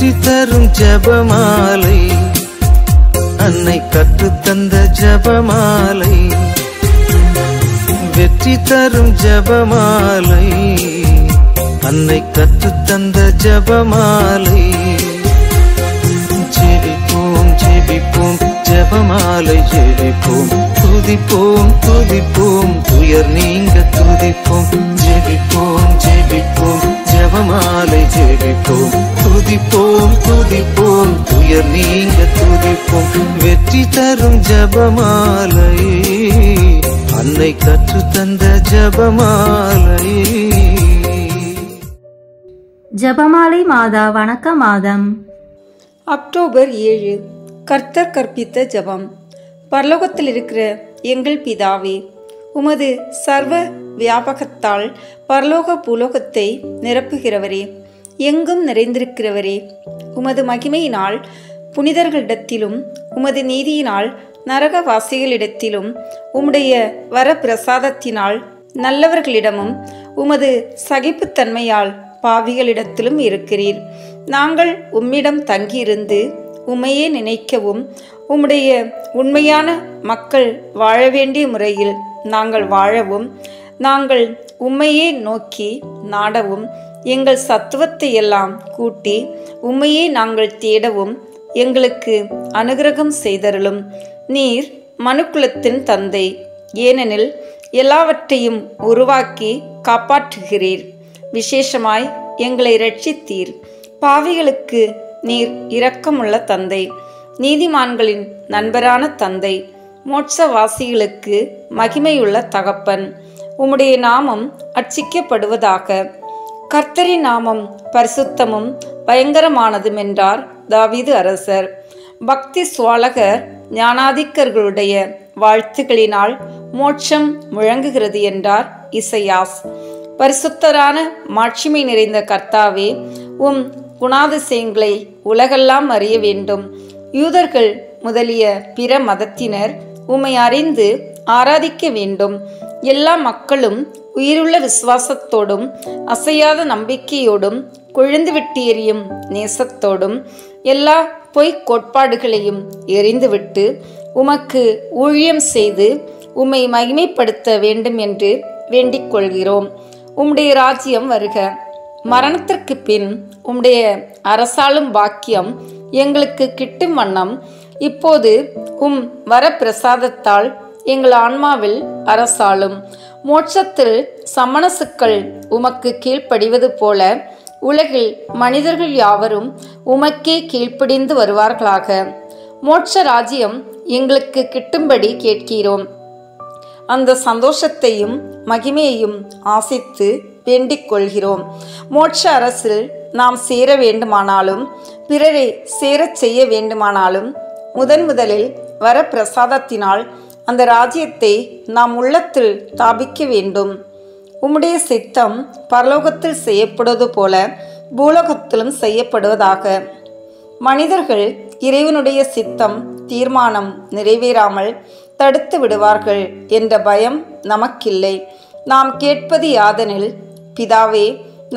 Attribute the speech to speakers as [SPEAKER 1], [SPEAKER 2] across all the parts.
[SPEAKER 1] வெற்றி தரும் ஜெபமாலை, அன்னை கற்றுத்தந்த ஜெபமாலை. வெற்றி தரும் ஜெபமாலை, அன்னை கற்றுத்தந்த ஜெபமாலை. ஜெபிப்போம் ஜெபிப்போம் ஜெபமாலை ஜெபிப்போம், துதிப்போம் துதிப்போம் துயர் நீங்க துதிப்போம். ஜெபிப்போம் ஜெபிப்போம் ஜெபமாலை ஜெபிப்போம், துதிப்போம் துதிப்போம் துயர் நீங்க துதிப்போம். வெற்றி தரும் ஜெபமாலை, அன்னை கற்றுத்தந்த ஜெபமாலை.
[SPEAKER 2] ஜெபமாலை மாதா வணக்க மாதம்.
[SPEAKER 3] அக்டோபர் 7. கர்த்தர் கற்பித்த ஜெபம். பரலோகத்தில் இருக்கிற எங்கள் பிதாவே, உமது சர்வ வியாபகத்தால் பரலோக பூலோகத்தை நிரப்புகிறவரே, எங்கும் நிறைந்திருக்கிறவரே, உமது மகிமையினால் புனிதர்களிடத்திலும் உமது நீதியினால் நரகவாசிகளிடத்திலும் உம்முடைய வரப்பிரசாதத்தினால் நல்லவர்களிடமும் உமது சகிப்புத்தன்மையால் பாவிகளிடத்திலும் இருக்கிறீர். நாங்கள் உம்மிடம் தங்கியிருந்து உம்மையே நினைக்கவும் உம்முடைய உண்மையான மக்கள் வாழ வேண்டிய முறையில் நாங்கள் வாழவும், நாங்கள் உம்மையே நோக்கி நாடவும், எங்கள் சத்துவத்தை எல்லாம் கூட்டி உம்மையே நாங்கள் தேடவும் எங்களுக்கு அனுக்கிரகம் செய்தருளும். நீர் மனுக்குலத்தின் தந்தை, ஏனெனில் எல்லாவற்றையும் உருவாக்கி காப்பாற்றுகிறீர். விசேஷமாய் எங்களை இரட்சித்தீர். பாவிகளுக்கு நீர் இரக்கமுள்ள தந்தை, நீதிமான்களின் நண்பரான தந்தை, மோட்சவாசிகளுக்கு மகிமையுள்ள தகப்பன். உம்முடைய நாமம் அர்ச்சிக்கப்படுவதாக. கர்த்தரின் நாமம் பரிசுத்தமும் பயங்கரமானதும் என்றார் தாவீது அரசர். பக்தி சுவாலகர் ஞானாதிக்கர்களுடைய வாழ்த்துக்களினால் மோட்சம் முழங்குகிறது என்றார் இசையாஸ். பரிசுத்தரான மாட்சிமை நிறைந்த கர்த்தாவே, உம் குணாதிசயங்களை உலகெல்லாம் அறிய வேண்டும். யூதர்கள் முதலிய பிற மதத்தினர் உம்மை அறிந்து ஆராதிக்க வேண்டும். எல்லா மக்களும் உயிருள்ள விசுவாசத்தோடும் அசையாத நம்பிக்கையோடும் கொழுந்துவிட்டு எரியும் நேசத்தோடும் எல்லா பொய்க் கோட்பாடுகளையும் எறிந்துவிட்டு உமக்கு ஊழியம் செய்து உம்மை மகிமைப்படுத்த வேண்டும் என்று வேண்டிக் கொள்கிறோம். உம்முடைய ராஜ்யம் வருக. மரணத்திற்கு பின் உம்முடைய அரசாளும் பாக்கியம் எங்களுக்கு கிட்டும் வண்ணம் இப்போது உம் வரப்பிரசாதத்தால் எங்கள் ஆன்மாவில் அரசாளும். மோட்சத்தில் சமணசுக்கள் உமக்கு கீழ்ப்படிவது போல உலகில் மனிதர்கள் யாவரும் உமக்கே கீழ்ப்படிந்து வருவார்களாக. மோட்ச ராஜ்யம் எங்களுக்கு கிட்டும்படி கேட்கிறோம். அந்த சந்தோஷத்தையும் மகிமையையும் ஆசித்து வேண்டிக் கொள்கிறோம். மோட்ச அரசில் நாம் சேர வேண்டுமானாலும் பிறரை சேரச் செய்ய வேண்டுமானாலும் முதலில் வரப்பிரசாதத்தினால் அந்த ராஜ்யத்தை நாம் உள்ளத்தில் ஸ்தாபிக்க வேண்டும். உம்முடைய சித்தம் பரலோகத்தில் செய்யப்படுவது போல பூலோகத்திலும் செய்யப்படுவதாக. மனிதர்கள் இறைவனுடைய சித்தம் தீர்மானம் நிறைவேறாமல் தடுத்து விடுவார்கள் என்ற பயம் நமக்கில்லை. நாம் கேட்பது யாதெனில், பிதாவே,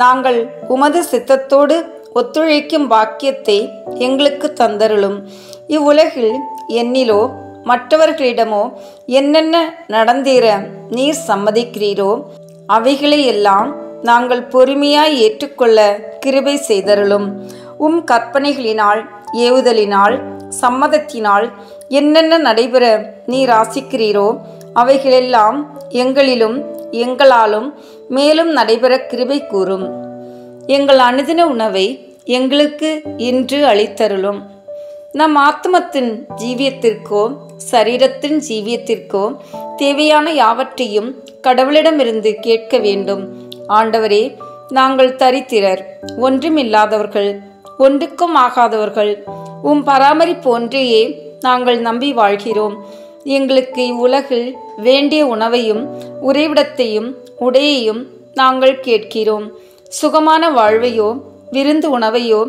[SPEAKER 3] நாங்கள் உமது சித்தத்தோடு ஒத்துழைக்கும் பாக்கியத்தை எங்களுக்கு தந்தருளும். இவ்வுலகில் என்னிலோ மற்றவர்களிடமோ என்னென்ன நடந்தேற நீர் சம்மதிக்கிறீரோ அவைகளையெல்லாம் நாங்கள் பொறுமையாய் ஏற்றுக்கொள்ள கிருபை செய்தருளும். உம் கற்பனைகளினால் ஏவுதலினால் சம்மதத்தினால் என்னென்ன நடைபெற நீர் ஆசிக்கிறீரோ அவைகளெல்லாம் எங்களிலும் எங்களாலும் மேலும் நடைபெற கிருபை கூறும். எங்கள் அனுதின உணவை எங்களுக்கு இன்று அளித்தருளும். நம் ஆத்மத்தின் ஜீவியத்திற்கோ சரீரத்தின் ஜீவியத்திற்கோ தேவையான யாவற்றையும் கடவுளிடமிருந்து கேட்க வேண்டும். ஆண்டவரே, நாங்கள் தரித்திரர், ஒன்றுமில்லாதவர்கள், ஒன்றுக்கும் ஆகாதவர்கள். உம் பராமரிப்பு ஒன்றையே நாங்கள் நம்பி வாழ்கிறோம். எங்களுக்கு இவ்வுலகில் வேண்டிய உணவையும் உறைவிடத்தையும் உடையையும் நாங்கள் கேட்கிறோம். சுகமான வாழ்வையோ விருந்து உணவையோ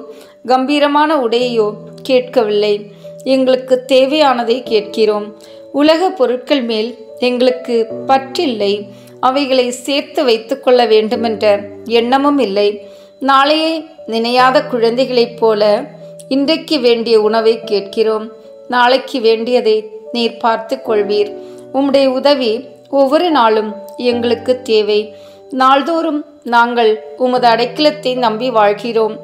[SPEAKER 3] கம்பீரமான உடையையோ கேட்கவில்லை. எங்களுக்கு தேவையானதை கேட்கிறோம். உலக பொருட்கள் மேல் எங்களுக்கு பற்றில்லை. அவைகளை சேர்த்து வைத்து கொள்ள வேண்டுமென்ற எண்ணமும் இல்லை. நாளையே நினையாத குழந்தைகளைப் போல இன்றைக்கு வேண்டிய உணவை கேட்கிறோம். நாளைக்கு வேண்டியதை நீர் பார்த்து கொள்வீர். உம்முடைய உதவி ஒவ்வொரு நாளும் எங்களுக்கு தேவை. நாள்தோறும் நாங்கள் உமது அடைக்கலத்தை நம்பி வாழ்கிறோம்.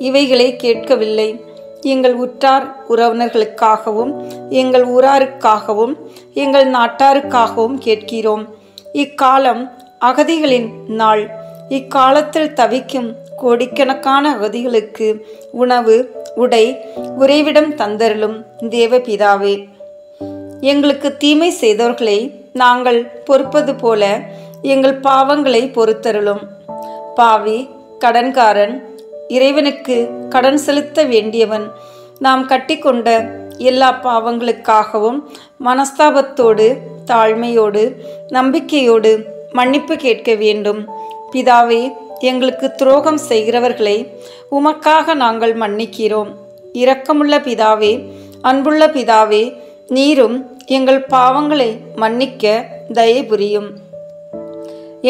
[SPEAKER 3] இவைகளை கேட்கவில்லை, எங்கள் உற்றார் உறவினர்களுக்காகவும் எங்கள் ஊராருக்காகவும் எங்கள் நாட்டாருக்காகவும் கேட்கிறோம். இக்காலம் அகதிகளின் நாள். இக்காலத்தில் தவிக்கும் கோடிக்கணக்கான அகதிகளுக்கு உணவு, உடை, உறைவிடம் தந்தருளும் தேவபிதாவே. எங்களுக்கு தீமை செய்தவர்களை நாங்கள் பொறுப்பது போல எங்கள் பாவங்களை பொறுத்தருளும். பாவி, கடன்காரன், இறைவனுக்கு கடன் செலுத்த வேண்டியவன், நாம் கட்டிக்கொண்ட எல்லா பாவங்களுக்காகவும் மனஸ்தாபத்தோடு, தாழ்மையோடு, நம்பிக்கையோடு மன்னிப்பு கேட்க வேண்டும். பிதாவே, எங்களுக்கு துரோகம் செய்கிறவர்களை உமக்காக நாங்கள் மன்னிக்கிறோம். இரக்கமுள்ள பிதாவே, அன்புள்ள பிதாவே, நீரும் எங்கள் பாவங்களை மன்னிக்க தயை புரியும்.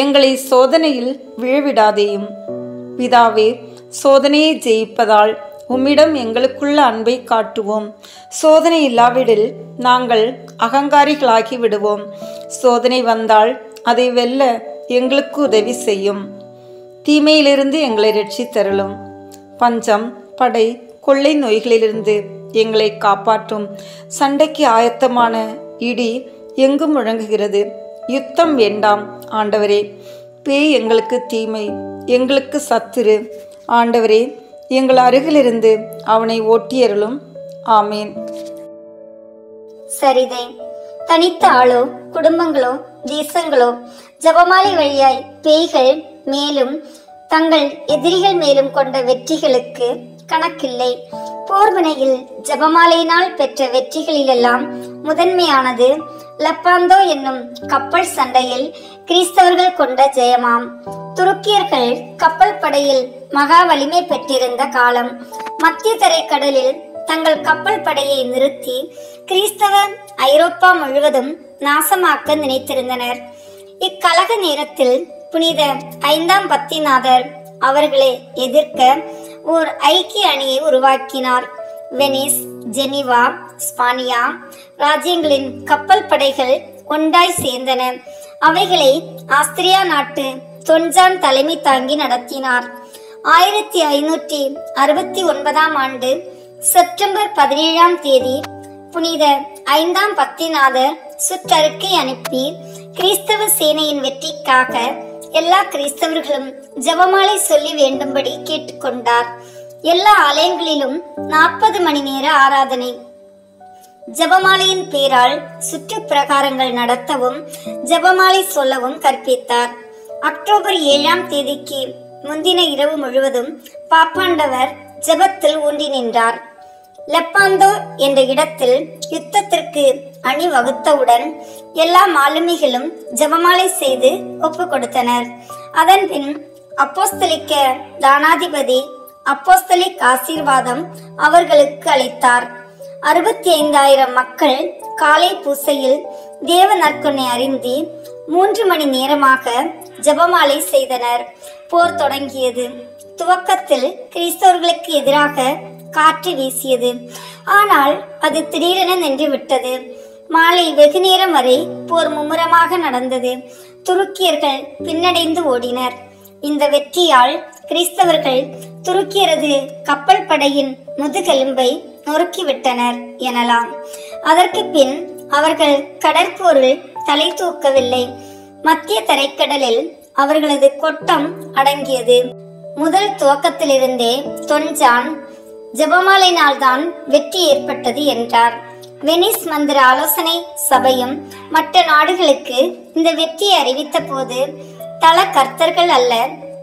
[SPEAKER 3] எங்களை சோதனையில் விழவிடாதேயும். பிதாவே, சோதனையை ஜெயிப்பதால் உம்மிடம் எங்களுக்குள்ள அன்பை காட்டுவோம். சோதனை இல்லாவிடில் நாங்கள் அகங்காரிகளாகி விடுவோம். சோதனை வந்தால் அதை வெல்ல எங்களுக்கு உதவி செய்யும். தீமையிலிருந்து எங்களை ரட்சித்தருளும். பஞ்சம், படை, கொள்ளை நோய்களிலிருந்து எங்களை காப்பாற்றும். சண்டைக்கு ஆயத்தமான இடி எங்கும் முழங்குகிறது. யுத்தம் வேண்டாம் ஆண்டவரே. பேய் எங்களுக்கு தீமை, எங்களுக்கு சத்துரு. ஆண்டவரே, எங்கள் அருகிலிருந்து அவனை ஓட்டியருளும். ஆமேன்.
[SPEAKER 4] சரிதே. தனித்த ஆளோ, குடும்பங்களோ, தேசங்களோ ஜெபமாலை வழியாய் பேய்கள் மேலும் தங்கள் எதிரிகள் மேலும் கொண்ட வெற்றிகளுக்கு கணக்கில்லை. போர்முனையில் ஜெபமாலையினால் பெற்ற வெற்றிகளிலெல்லாம் முதன்மையானது லப்பாந்தோ என்னும் கப்பல் சண்டையில் கிறிஸ்தவர்கள் கொண்ட ஜெயமாம். துருக்கியர்கள் கப்பல் படையில் மகா வலிமை பெற்றிருந்த காலம். மத்திய தரைக்கடலில் தங்கள் கப்பல் படையை நிறுத்தி கிறிஸ்தவ ஐரோப்பா முழுவதும் நாசமாக்க நினைத்திருந்தனர். இக்கலக நேரத்தில் புனித 5ஆம் பத்திநாதர் அவர்களை எதிர்க்க ஓர் ஐக்கிய அணியை உருவாக்கினார். வெனிஸ், ஜெனீவா, ஸ்பானியா ராஜ்யங்களின் கப்பல் படைகள் ஒன்றாய் சேர்ந்தன. அவைகளை ஆஸ்திரியா நாட்டு தொன்ஜான் தலைமை தாங்கி நடத்தினார். 1569ஆம் ஆண்டு செப்டம்பர் 17ஆம் தேதி புனித 5ஆம் பத்திநாதர் சுற்றறிக்கை அனுப்பி கிறிஸ்தவ சேனையின் வெற்றிக்காக எல்லா கிறிஸ்தவர்களும் ஜெபமாலை சொல்லி வேண்டும்படி கேட்டுக்கொண்டார். எல்லா ஆலயங்களிலும் 40 மணி நேர ஆராதனை. ஜெபமாலையின் பேரால் சுற்று பிரகாரங்கள் நடத்தவும் ஜெபமாலை சொல்லவும் கற்பித்தார். அக்டோபர் 7ஆம் தேதிக்கு முந்தின இரவு முழுவதும் பாப்பாண்டவர் ஜெபத்தில் ஊன்றி நின்றார். லெப்பாந்தோ என்ற இடத்தில் யுத்தத்திற்கு அணி வகுத்தவுடன் எல்லா மாலுமிகளும் ஜெபமாலை செய்து ஒப்பு கொடுத்தனர். அதன் பின் அப்போஸ்தலிக்க தானாதிபதி அப்போஸ்தலிக் ஆசீர்வாதம் அவர்களுக்கு அளித்தார். 65,000 மக்கள் காலை பூசையில் தேவ நற்கொன்னை அறிந்து 3 மணி நேரமாக ஜெபமாலை செய்தனர். போர் தொடங்கியது. துவக்கத்தில் கிறிஸ்தவர்களுக்கு எதிராக காற்று வீசியது. ஆனால் அது திடீரென நின்று விட்டது. மாலை வெகு நேரம் வரை போர் மும்முரமாக நடந்தது. துருக்கியர்கள் பின்னடைந்து ஓடினர். இந்த வெற்றியால் கிறிஸ்தவர்கள் துருக்கியரது கப்பல் படையின் முதுகெலும்பை நொறுக்கிவிட்டனர் எனலாம். அதற்கு பின் அவர்கள் கடற்போரில் தலை தூக்கவில்லை. மத்திய தரைக்கடலில் அவர்களது கொட்டம் அடங்கியது. முதல் துவக்கத்திலிருந்தே தொன்ஜான் ஜெபமாலையினால்தான் வெற்றி ஏற்பட்டது என்றார். வெனிஸ் மந்திர ஆலோசனை சபையும் மற்ற நாடுகளுக்கு இந்த வெற்றியை அறிவித்த போது தல கர்த்தர்கள் அல்ல,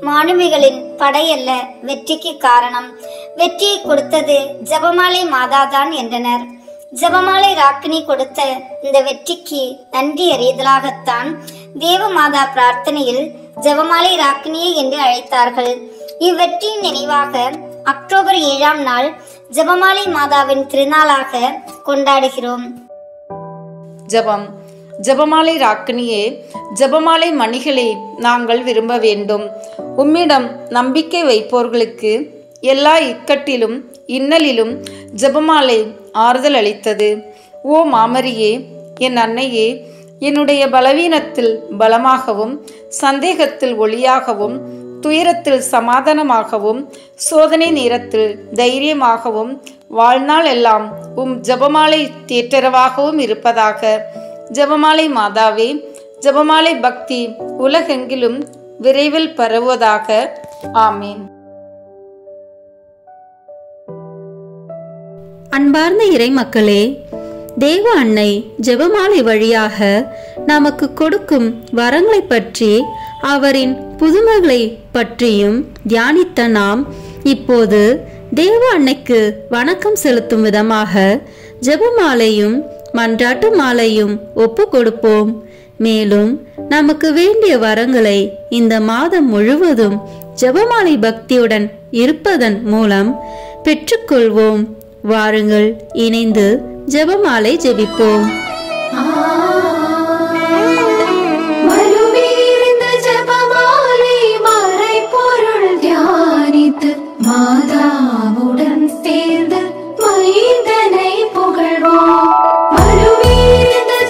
[SPEAKER 4] மாலுமிகளின் படையல்ல வெற்றிக்கு காரணம், வெற்றியை கொடுத்தது ஜெபமாலை மாதாதான் என்றனர். ஜெபமாலை ராக்கினி கொடுத்த இந்த வெற்றிக்கு நன்றி அறியதலாகத்தான் தேவ மாதா பிரார்த்தனையில் ஜெபமாலை ராக்கினியை என்று அழைத்தார்கள். இவ்வெற்றியின் நினைவாக அக்டோபர் 7ஆம் நாள் ஜெபமாலை மாதாவின் திருநாளாக கொண்டாடுகிறோம்.
[SPEAKER 3] ஜெபம். ஜெபமாலை ராக்கினியே, ஜெபமாலை மணிகளை நாங்கள் விரும்ப வேண்டும். உம்மிடம் நம்பிக்கை வைப்போர்களுக்கு எல்லா இக்கட்டிலும் இன்னலிலும் ஜெபமாலை ஆறுதல் அளித்தது. ஓ மாமரியே, என் அன்னையே, என்னுடைய பலவீனத்தில் பலமாகவும், சந்தேகத்தில் ஒளியாகவும், துயரத்தில் சமாதானமாகவும், சோதனை நேரத்தில் தைரியமாகவும், வாழ்நாள் எல்லாம் ஜெபமாலை தேற்றரவாகவும் இருப்பதாக. ஜெபமாலை மாதாவே, ஜெபமாலை பக்தி உலகெங்கிலும் விரைவில் பரவுவதாக. ஆமீன்.
[SPEAKER 2] அன்பார்ந்த இறை மக்களே, தேவ அன்னை ஜெபமாலை வழியாக நமக்கு கொடுக்கும் வரங்களை பற்றி, அவரின் புதுமைகளை பற்றியும் தியானித்த நாம் இப்போது தேவ அன்னைக்கு வணக்கம் செலுத்தும் விதமாக ஜெபமாலையும் மன்றாட்டு மாலையும் ஒப்பு கொடுப்போம். மேலும் நமக்கு வேண்டிய வரங்களை இந்த மாதம் முழுவதும் ஜெபமாலை பக்தியுடன் இருப்பதன் மூலம் பெற்றுக்கொள்வோம். வாருங்கள், இணைந்து ஜெபமாலை ஜெபிப்போம்.
[SPEAKER 5] மாதாவுடன் சேர்ந்து மைந்தனை புகழ்வோம்.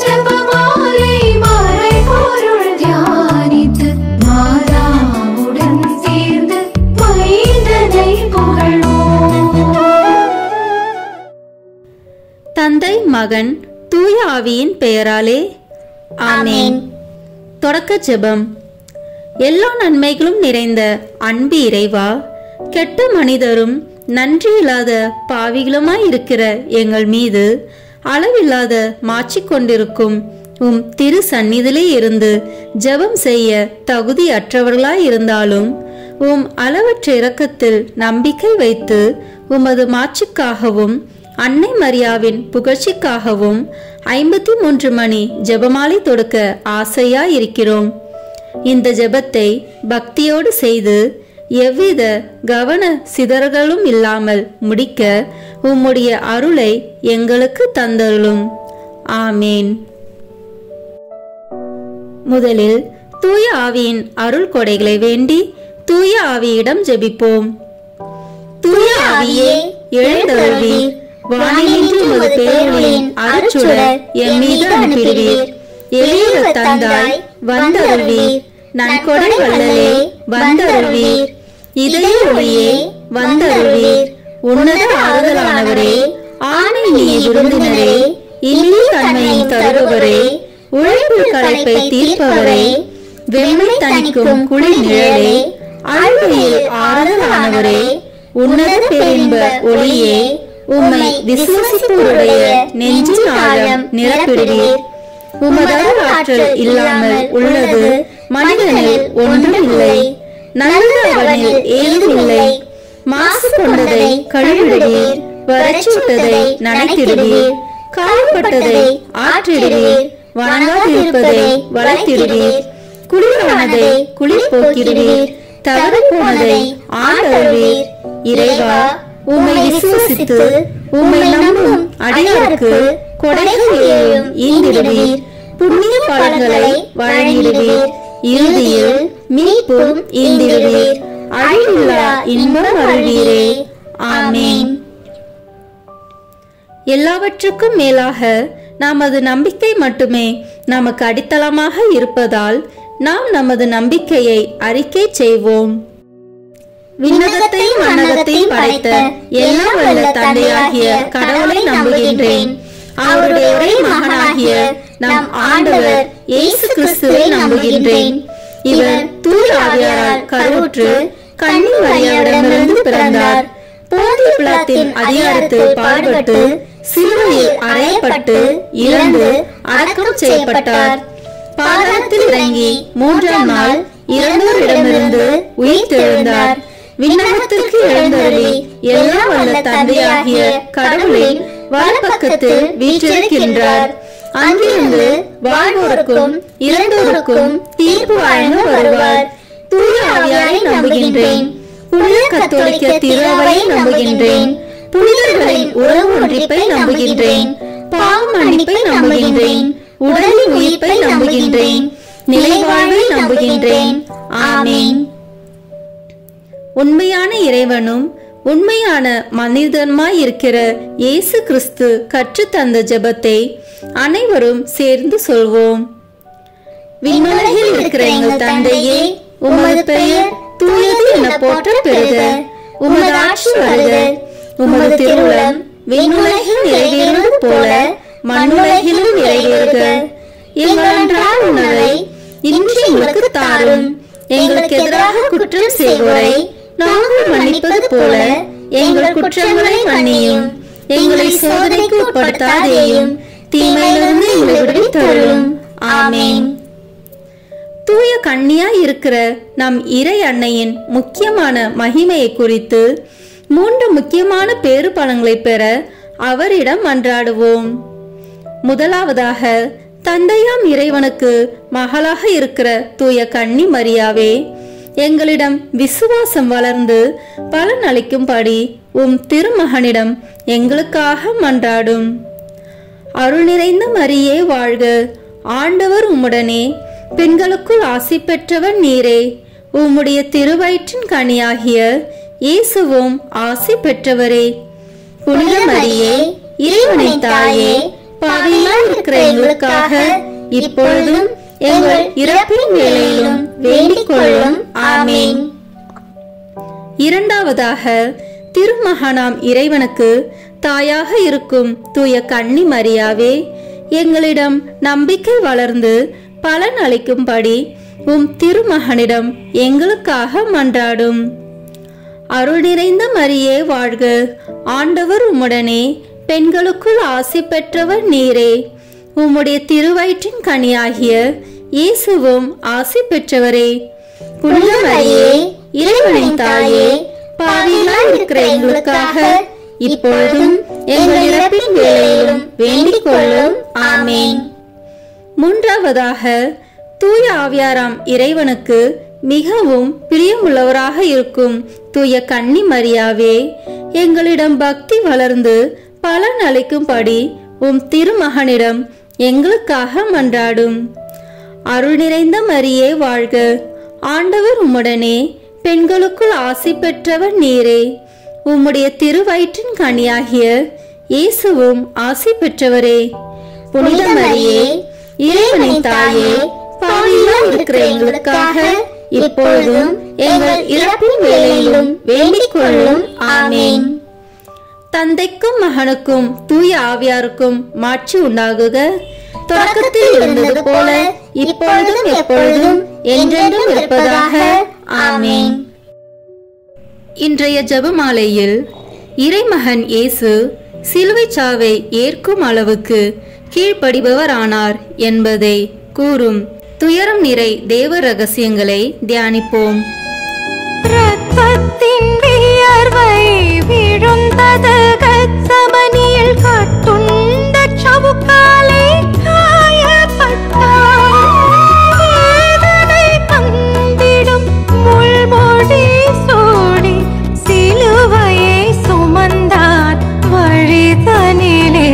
[SPEAKER 5] ஜெபமாலை மறை பொருள் தியானித்து மாதாவுடன் சேர்ந்து மைந்தனை புகழ்வோம்.
[SPEAKER 2] தந்தை, மகன், தூய ஆவியின் பெயராலே ஆமென். தொடக்க ஜெபம். எல்லா நன்மைகளும் நிறைந்த அன்பு இறைவா, கெட்ட மனிதரும் நன்றியில்லாத பாவிகளுமாய் இருக்கிற எங்கள் மீது அளவில்லாத மாற்றிக் கொண்டிருக்கும் திரு சந்நிதியிலே இருந்து ஜெபம் செய்ய தகுதி அற்றவர்களாய் இருந்தாலும் அளவற்ற இரக்கத்தில் நம்பிக்கை வைத்து உமது மாட்சிக்காகவும் அன்னை மரியாவின் புகழ்ச்சிக்காகவும் 53 மணி ஜெபமாலை தொடுக்க ஆசையாய் இருக்கிறோம். இந்த ஜெபத்தை பக்தியோடு செய்து எவ்வித கவன சிதறல்களும் இல்லாமல் முடிக்க உம்முடைய அருளை எங்களுக்கு தந்தருளும். ஆமேன். முதலில் தூய ஆவியின் அருள் கொடைகளை வேண்டி தூய ஆவியிடம் ஜெபிப்போம். தூய ஆவியே, எழுந்தருள்வீர். வானினின்று உமது பேரொளியின் அருட்சுடர் என் மீது அனுப்பிடுவீர். எளிய தந்தாய், வந்தருள்வீர். நன்கொடை வள்ளலே, வந்தருள்வீர். இதய ஒளியே, வந்தருள்வீர். உன்னத ஆறுதலானவரே, ஆணை நீ விருந்தினரே, இனிய தன்மையை தருபவரே, உழைப்பு களைப்பை தீர்ப்பவரே, வெம்மை தணிக்கும் குளிர் நிழலே, அழுகையில் ஆறுதலானவரே, உன்னத பேரின்ப ஒளியே, உம்மை விசுவாசிப்போருடைய நெஞ்சின் ஆழம் நிரப்பிடுவீர். உமது ஆற்றல் இல்லாமல் உள்ளது மனிதனில் ஒன்றும் இல்லை. நல்லது அவனில் ஏதும் இல்லை. மாசு கொண்டதை கழுவிடுவீர். வறட்சிட்டதை நனைத்திடுவீர். காயப்பட்டதை ஆற்றிடுவீர். வணங்காதிருப்பதை வளர்த்திடுவீர். குளிரானதை குளிர் போக்கிடுவீர். தவறு போனதை ஆண்டருள்வீர். இறைவா, உம்மை விசுவசித்து உம்மை நம்பும் அடியாருக்கு கொடைகளையும் ஈந்திடுவீர். புண்ணிய பலன்களை வழங்கிடுவீர். இறுதியில் மீட்பும் ஈந்திடுவீர். அழிவில்லா இன்பம் அருள்வீரே. ஆமேன். எல்லாவற்றுக்கும் மேலாக நமது நம்பிக்கை மட்டுமே நமக்கு அடித்தளமாக இருப்பதால் நாம் நமது நம்பிக்கையை அறிக்கை செய்வோம். விண்ணகத்தையும் மண்ணகத்தையும் படைத்த எல்லாம் வல்ல தந்தையாகிய கடவுளை நம்புகின்றேன். அவருடைய ஒரே மகனாகிய நம் ஆண்டவர் இயேசு கிறிஸ்துவை நம்புகின்றேன். இவர் தூய ஆவியாரால் கருவுற்று கன்னி மரியாவிடமிருந்து பிறந்தார். போந்திய பிலாத்தின் அதிகாரத்தில் பாடுபட்டு சிலுவையில் அறையப்பட்டு இறந்து அடக்கம் செய்யப்பட்டார். பாதாளத்தில் இறங்கி 3ஆம் நாள் இறந்தோரிடமிருந்து உயிர் தெழுந்தார். விண்ணகத்திற்கு எழுந்தருளி எல்லாம் வல்ல தந்தையாகிய கடவுளின் வலப்பக்கத்தில் வீற்றிருக்கின்றார். அங்கிருந்து வாழ்வோருக்கும் இறந்தோருக்கும் தீர்ப்பு வழங்க வருவார். தூய ஆவியாரை நம்புகின்றேன். புனித கத்தோலிக்க திருவை நம்புகின்றேன். புனிதர்களின் உறவு ஒன்றிப்பை நம்புகின்றேன். பாவ மன்னிப்பை நம்புகின்றேன். உடலின் உயிர்ப்பை நம்புகின்றேன். நிலைவாழ்வை நம்புகின்றேன். ஆமேன். உண்மையான இறைவனும் உண்மையான மனிதனுமாய் இருக்கிற இயேசு கிறிஸ்து கற்றுத்தந்த ஜெபத்தை அனைவரும் சேர்ந்து சொல்வோம். விண்ணுலகில் இருக்கிற எங்கள் தந்தையே, உமது பெயர் தூயது என போற்ற பெறுக. உமது ஆட்சி வருக. உமது திருவுளம் விண்ணுலகில் நிறைவேறுவது போல மண்ணுலகிலும் நிறைவேறுக. எங்கள் அன்றாட உணவை இன்று எங்களுக்கு தாரும். எங்களுக்கு எதிராக குற்றம் செய்வோரை நாங்கள் மன்னிப்பது போல எங்கள் குற்றங்களை மன்னியும். எங்களை சோதனைக்கு உட்படுத்தாதேயும், தீமையிலிருந்து எங்களை விடுவித்தருளும். ஆமென். தூய கன்னியாய் இருக்கிற நம் இறை அன்னையின் முக்கியமான மகிமையை குறித்து 3 முக்கியமான பேறு பலன்களை பெற அவரிடம் மன்றாடுவோம். முதலாவதாக, தந்தையாம் இறைவனுக்கு மகளாக இருக்கிற தூய கன்னி மரியாவே, எங்களிடம் விசுவாசம் வளர்ந்து பலன் அளிக்கும்படி திருமகனிடம் எங்களுக்காக மன்றாடும். அருள் நிறைந்த மரியே வாழ்க. ஆண்டவர் உம்முடனே, பெண்களுக்குள் ஆசி பெற்றவர் நீரே. உம்முடைய திருவயிற்றின் கனியாகிய இயேசுவும் ஆசி பெற்றவரே. புனித மரியே, இறைவனின் தாயே, பாவிகளாய் இருக்கிற எங்களுக்காக இப்பொழுதும் எங்கள் இறப்பின் வேளையிலும் வேண்டிக் கொள்ளும். ஆமென். இரண்டாவதாக, திருமகனாம் இறைவனுக்கு தாயாக இருக்கும் தூய கன்னி மரியாவே, எங்களிடம் நம்பிக்கை வளர்ந்து பலன் அளிக்கும்படி திருமகனிடம் எங்களுக்காக மன்றாடும். அருள் நிறைந்த மரியே வாழ்க. ஆண்டவர் உம்முடனே, பெண்களுக்குள் ஆசி பெற்றவர் நீரே. உம்முடைய திருவயிற்றின் கனியாகிய இயேசுவும் ஆசி பெற்றவரே. புனித மரியே, இறைவனின் தாயே, பாவிகளாய் இருக்கிற எங்களுக்காக இப்பொழுதும் எங்கள் இறப்பின் வேளையிலும் வேண்டிக் கொள்ளும். ஆமென். மூன்றாவதாக, தூய ஆவியாராம் இறைவனுக்கு மிகவும் பிரியமுள்ளவராக இருக்கும் தூய கன்னி மரியாவே, எங்களிடம் பக்தி வளர்ந்து பலன் அளிக்கும்படி திருமகனிடம் எங்களுக்காக மன்றாடும். அருள் நிறைந்த மரியே வாழ்க. ஆண்டவர் உம்முடனே, பெண்களுக்குள் ஆசி பெற்றவர் நீரே. உம்முடைய திருவயிற்றின் கனியாகிய இயேசுவும் ஆசி பெற்றவரே. புனித மரியே, இறைவனின் தாயே, பாவிகளாய் இருக்கிற எங்களுக்காக இப்பொழுதும் எங்கள் இறப்பின் வேளையிலும் வேண்டிக் கொள்ளும். ஆமென். தந்தைக்கும் மகனுக்கும் தூய ஆவியாருக்கும் மாட்சி உண்டாகுக. தொடக்கத்தில் இருந்தது போல இப்பொழுதும் எப்பொழுதும் என்றென்றும் இருப்பதாக. ஆமென். இன்றைய ஜெபமாலையில் இறைமகன் இயேசு சிலுவை சாவை ஏற்கும் அளவுக்கு கீழ்ப்படிபவரானார் என்பதை கூறும் துயரம் நிறை தேவ ரகசியங்களை தியானிப்போம்.
[SPEAKER 5] இரத்தத்தின் வியர்வை விழுந்தது கெத்சமனியில், கட்டுண்ட சவுக்காலே காயப்பட்டார். வேதனை கண்டிடும் முள்முடி சூடி சிலுவையை சுமந்தார். வழிதனிலே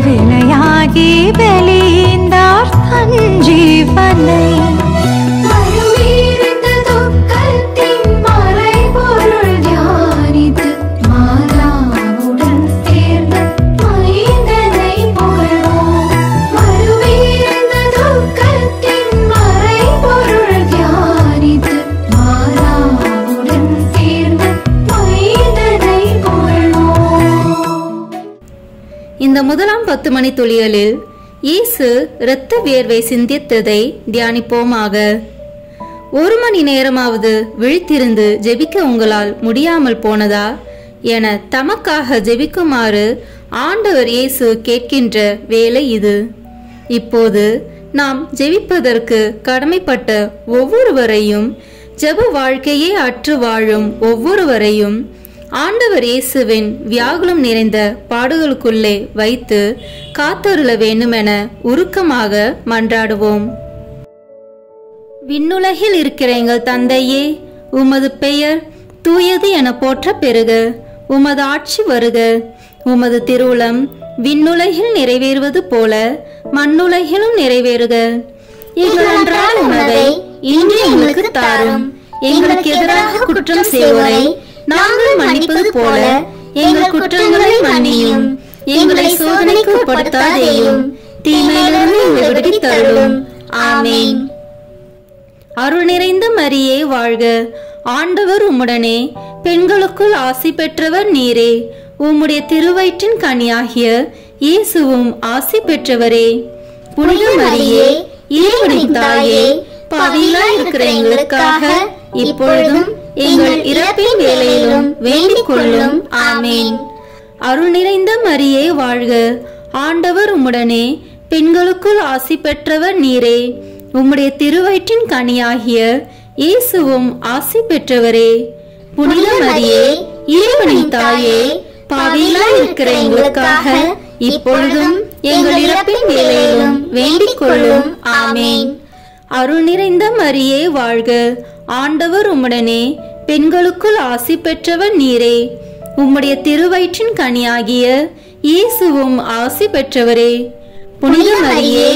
[SPEAKER 5] விலையாகி வெளியேந்தார் தன் ஜீவனை.
[SPEAKER 2] இந்த முதலாம் 10 மணி துளிகளில் இயேசு இரத்த வியர்வை சிந்தித்ததை தியானிப்போமாக. 1 மணி நேரமாவது விழித்திருந்து ஜெபிக்க உங்களால் முடியாமல் போனதா என தமக்காக ஜெபிக்குமாறு ஆண்டவர் இயேசு கேட்கின்ற வேளை இது. இப்போது நாம் ஜெபிப்பதற்கு கடமைப்பட்ட ஒவ்வொருவரையும், ஜெப வாழ்க்கையே அற்று வாழும் ஒவ்வொருவரையும் ஆண்டவர் இயேசுவின் வியாகுலம் நிறைந்த பாடுகளுக்குள்ளே வைத்து காத்தருள வேண்டுமென உருக்கமாக மன்றாடுவோம். விண்ணுலகில் இருக்கிற எங்கள் தந்தையே, உமது பெயர் தூயது என போற்ற பெறுக. உமது ஆட்சி வருக. உமது திருவுளம் விண்ணுலகில் நிறைவேறுவது போல மண்ணுலகிலும் நிறைவேறுக. எங்கள் அன்றாட உணவை இன்று எங்களுக்கு தாரும். எங்களுக்கு எதிராக குற்றம் செய்வோரை நாங்கள் மன்னிப்பது போல எங்கள் குற்றங்களை மன்னியும். எங்களை சோதனைக்கு உட்படுத்தாதேயும், தீமையிலிருந்து எங்களை விடுவித்தருளும். ஆமென். அருள் நிறைந்த மரியே வாழ்க, ஆண்டவர் உம்முடனே, பெண்களுக்குள் ஆசி பெற்றவர் நீரே. உம்முடைய திருவயிற்றின் கனியாகிய இயேசுவும் ஆசி பெற்றவரே. புனித மரியே, இறைவனின் தாயே, பாவிகளாய் இருக்கிற எங்களுக்காக இப்பொழுதும் எங்கள் இறப்பின் வேளையிலும் வேண்டிக் கொள்ளும். ஆமென். அருள் நிறைந்த மரியே வாழ்க, ஆண்டவர் உம்முடனே, பெண்களுக்குள் ஆசி பெற்றவர் நீரே. உம்முடைய திருவயிற்றின் கனியாகிய இயேசுவும் ஆசி பெற்றவரே. புனித மரியே, இறைவனின் தாயே, பாவிகளாய் இருக்கிற எங்களுக்காக இப்பொழுதும் எங்கள் இறப்பின் வேளையிலும் வேண்டிக் கொள்ளும். ஆமென். அருள் நிறைந்த மரியே வாழ்க, ஆண்டவர் உம்முடனே, பெண்களுக்குள் ஆசி பெற்றவர் நீரே. உம்முடைய திருவயிற்றின் கனியாகிய இயேசுவும் ஆசி பெற்றவரே. புனித மரியே,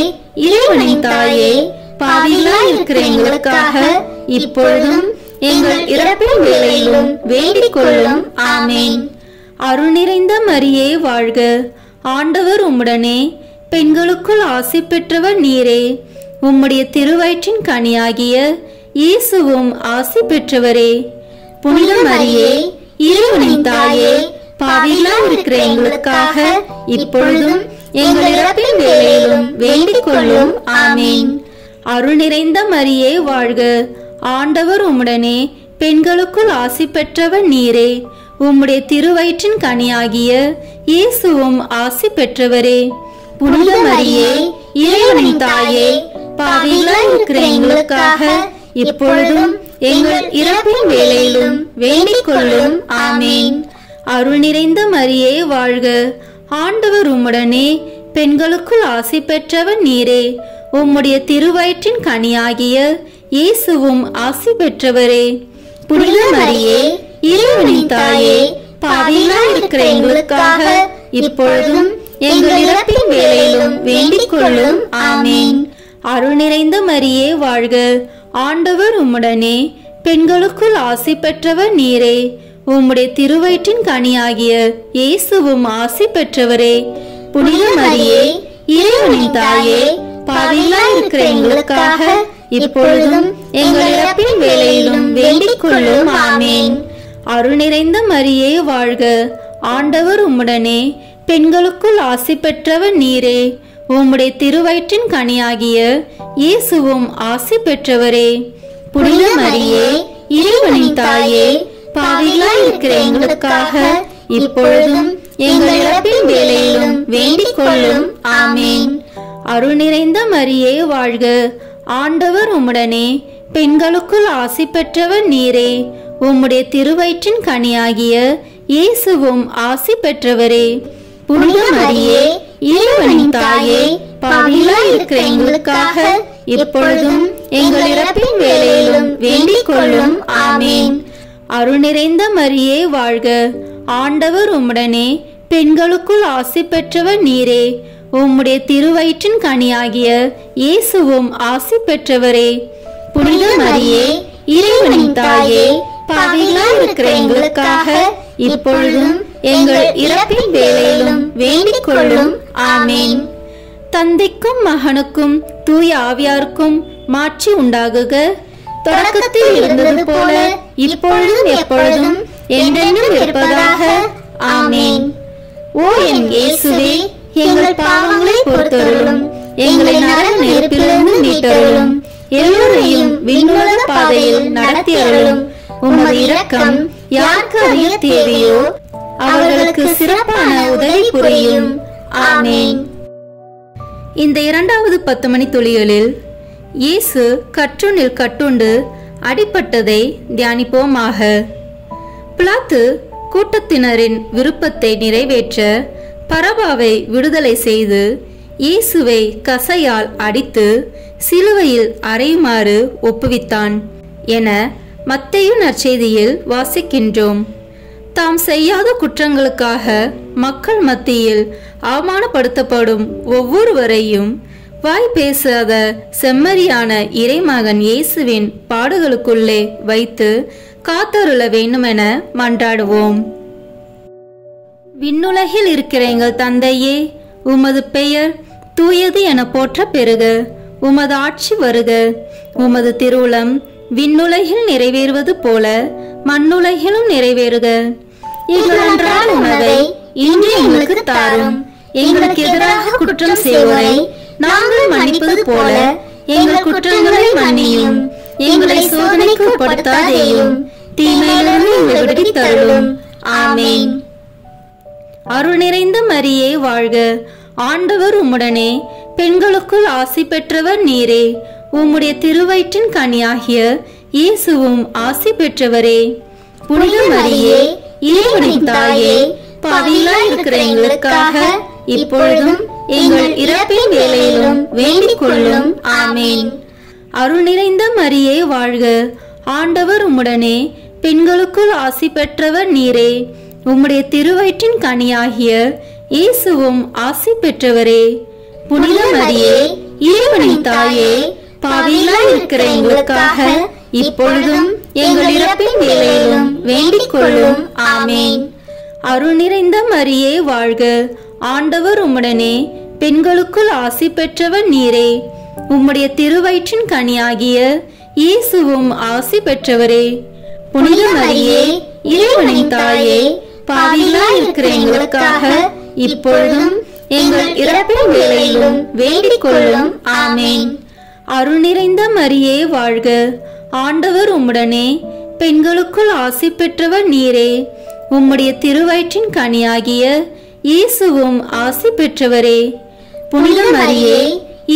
[SPEAKER 2] இறைவனின் தாயே, பாவிகளாய் இருக்கிற எங்களுக்காக இப்பொழுதும் எங்கள் இறப்பின் வேளையிலும் வேண்டிக் கொள்ளும். ஆமென். அருள் நிறைந்த மரியே வாழ்க, ஆண்டவர் உம்முடனே, பெண்களுக்குள் ஆசி பெற்றவர் நீரே. உம்முடைய திருவயிற்றின் கனியாகிய இயேசுவும் ஆசி பெற்றவரே. புனித மரியே, இறைவனின் தாயே, பாவிகளாய் இருக்கிற எங்களுக்காக இப்பொழுதும் எங்கள் இறப்பின் வேளையிலும் வேண்டிக் கொள்ளும். ஆமென். அருள் நிறைந்த மரியே வாழ்க, ஆண்டவர் உம்முடனே, பெண்களுக்குள் ஆசி பெற்றவர் நீரே. உம்முடைய திருவயிற்றின் கனியாகிய இயேசுவும் ஆசி பெற்றவரே. புனித மரியே, இறைவனின் தாயே, பாவிகளாய் இருக்கிற எங்களுக்காக இப்பொழுதும் எங்கள் இறப்பின் வேளையிலும் வேண்டிக் கொள்ளும். ஆமென். அருள் நிறைந்த மரியே வாழ்க, ஆண்டவர் உம்முடனே, பெண்களுக்குள் ஆசி பெற்றவர் நீரே. உம்முடைய திருவயிற்றின் கனியாகிய இயேசுவும் ஆசி பெற்றவரே. புனித மரியே, இறைவனின் தாயே, பாவிகளாய் இருக்கிற எங்களுக்காக இப்பொழுதும் எங்கள் இறப்பின் வேளையிலும் வேண்டிக் கொள்ளும். ஆமென். அருள் நிறைந்த மரியே வாழ்க, ஆண்டவர் உம்முடனே, பெண்களுக்குள் ஆசி பெற்றவர் நீரே. உம்முடைய திருவயிற்றின் கனியாகிய இயேசுவும் ஆசி பெற்றவரே. புனித மரியே, இறைவனின் தாயே, பாவிகளாய் இருக்கிற எங்களுக்காக இப்பொழுதும் எங்கள் இறப்பின் வேளையிலும் வேண்டிக் கொள்ளும். ஆமென். அருள் நிறைந்த மரியே வாழ்க, ஆண்டவர் உம்முடனே, பெண்களுக்குள் ஆசி பெற்றவர் நீரே. உம்முடைய திருவயிற்றின் கனியாகிய இயேசுவும் ஆசி பெற்றவரே. புனித மரியே, இறைவனின் தாயே, பாவிகளாய் இருக்கிற எங்களுக்காக இப்பொழுதும் எங்கள் இறப்பின் வேளையிலும் வேண்டிக் கொள்ளும். ஆமென். அருள் நிறைந்த மரியே வாழ்க, ஆண்டவர் உம்முடனே, பெண்களுக்குள் ஆசி பெற்றவர் நீரே. உம்முடைய திருவயிற்றின் கனியாகிய இயேசுவும் ஆசி பெற்றவரே. புனித மரியே, இறைவனின் தாயே, பாவிகளாய் இருக்கிற எங்களுக்காக இப்பொழுதும் எங்கள் இறப்பின் வேளையிலும் வேண்டிக் கொள்ளும். ஆமென். அருள் நிறைந்த மரியே வாழ்க, ஆண்டவர் உம்முடனே, பெண்களுக்குள் ஆசி பெற்றவர் நீரே. உம்முடைய திருவயிற்றின் கனியாகிய இயேசுவும் ஆசி பெற்றவரே. புனித மரியே, இறைவனின் தாயே, பாவிகளாய் இருக்கிற எங்களுக்காக இப்பொழுதும் எங்கள் இறப்பின் வேளையிலும் வேண்டிக் கொள்ளும். ஆமென். தந்தைக்கும் மகனுக்கும் தூய ஆவியாருக்கும் மாட்சி உண்டாகுக. தொடக்கத்தில் இருந்தது போல இப்பொழுதும் எப்பொழுதும் என்றென்றும் இருப்பதாக. ஆமென். ஓ என் இயேசுவே, எங்கள் பாவங்களை பொறுத்தருளும், எங்களை நரக நெருப்பிலிருந்து மீட்டருளும், எல்லோரையும் விண்ணுலக பாதையில் நடத்தி அருளும். உமது இரக்கம் யாருக்கு அதிக தேவையோ அவர்களுக்கு சிறப்பான உதவி புரியும். ஆமென். இந்த இரண்டாவது 10 மணி துளிகளில் இயேசு கற்றுணில் கட்டுண்டு அடிபட்டதை தியானிப்போமாக. பிலாத்து கூட்டத்தினரின் விருப்பத்தை நிறைவேற்ற பரபாவை விடுதலை செய்து இயேசுவை கசையால் அடித்து சிலுவையில் அறையுமாறு ஒப்புவித்தான் என மத்தேயு நற்செய்தியில் வாசிக்கின்றோம். தாம் செய்யாத குற்றங்களுக்காக மக்கள் மத்தியில் அவமானப்படுத்தப்படும் ஒவ்வொருவரையும் வாய் பேசாத செம்மறியான இறைமகன் இயேசுவின் பாடுகளுக்குள்ளே வைத்து காத்தருள வேண்டுமென மன்றாடுவோம். விண்ணுலகில் இருக்கிற எங்கள் தந்தையே, உமது பெயர் தூயது என போற்ற பெறுக. உமது ஆட்சி வருக. உமது திருவுளம் விண்ணுலகில் நிறைவேறுவது போல மண்ணுலகிலும் நிறைவேறுக. எங்கள் அன்றாட உணவை இன்று எங்களுக்கு தாரும். எங்களுக்கு எதிராக குற்றம் செய்வோரை நாங்கள் மன்னிப்பது போல எங்கள் குற்றங்களை மன்னியும். எங்களை சோதனைக்கு உட்படுத்தாதேயும், தீமையிலிருந்து எங்களை விடுவித்தருளும். ஆமென். அருள் நிறைந்த மரியே வாழ்க. ஆண்டவர் உம்முடனே, பெண்களுக்குள் ஆசி பெற்றவர் நீரே. உம்முடைய திருவயிற்றின் கனியாகிய இயேசுவும் ஆசி பெற்றவரே. புனித மரியே, இறைவனின் தாயே, பாவிகளாய் இருக்கிற எங்களுக்காக இப்பொழுதும் எங்கள் இறப்பின் வேளையிலும் வேண்டிக் கொள்ளும். ஆமென். அருள் நிறைந்த மரியே வாழ்க. ஆண்டவர் உம்முடனே, பெண்களுக்குள் ஆசி பெற்றவர் நீரே. உம்முடைய திருவயிற்றின் கனியாகிய இயேசுவும் ஆசி பெற்றவரே. புனித மரியே, இறைவனின் தாயே, பாவிகளாய் இருக்கிற எங்களுக்காக இப்பொழுதும் எங்கள் இறப்பின் வேளையிலும் வேண்டிக் கொள்ளும். ஆமென். அருள் நிறைந்த மரியே வாழ்க. ஆண்டவர் உம்முடனே, பெண்களுக்குள் ஆசி பெற்றவர் நீரே. உம்முடைய திருவயிற்றின் கனியாகிய இயேசுவும் ஆசி பெற்றவரே. புனித மரியே, இறைவனின் தாயே, பாவிகளாய் இருக்கிற எங்களுக்காக இப்பொழுதும் எங்கள் இறப்பின் வேளையிலும் வேண்டிக் கொள்ளும். ஆமென். அருள் நிறைந்த மரியே வாழ்க. ஆண்டவர் உம்முடனே, பெண்களுக்குள் ஆசி பெற்றவர் நீரே. உம்முடைய திருவயிற்றின் கனியாகிய இயேசுவும் ஆசி பெற்றவரே. புனித மரியே,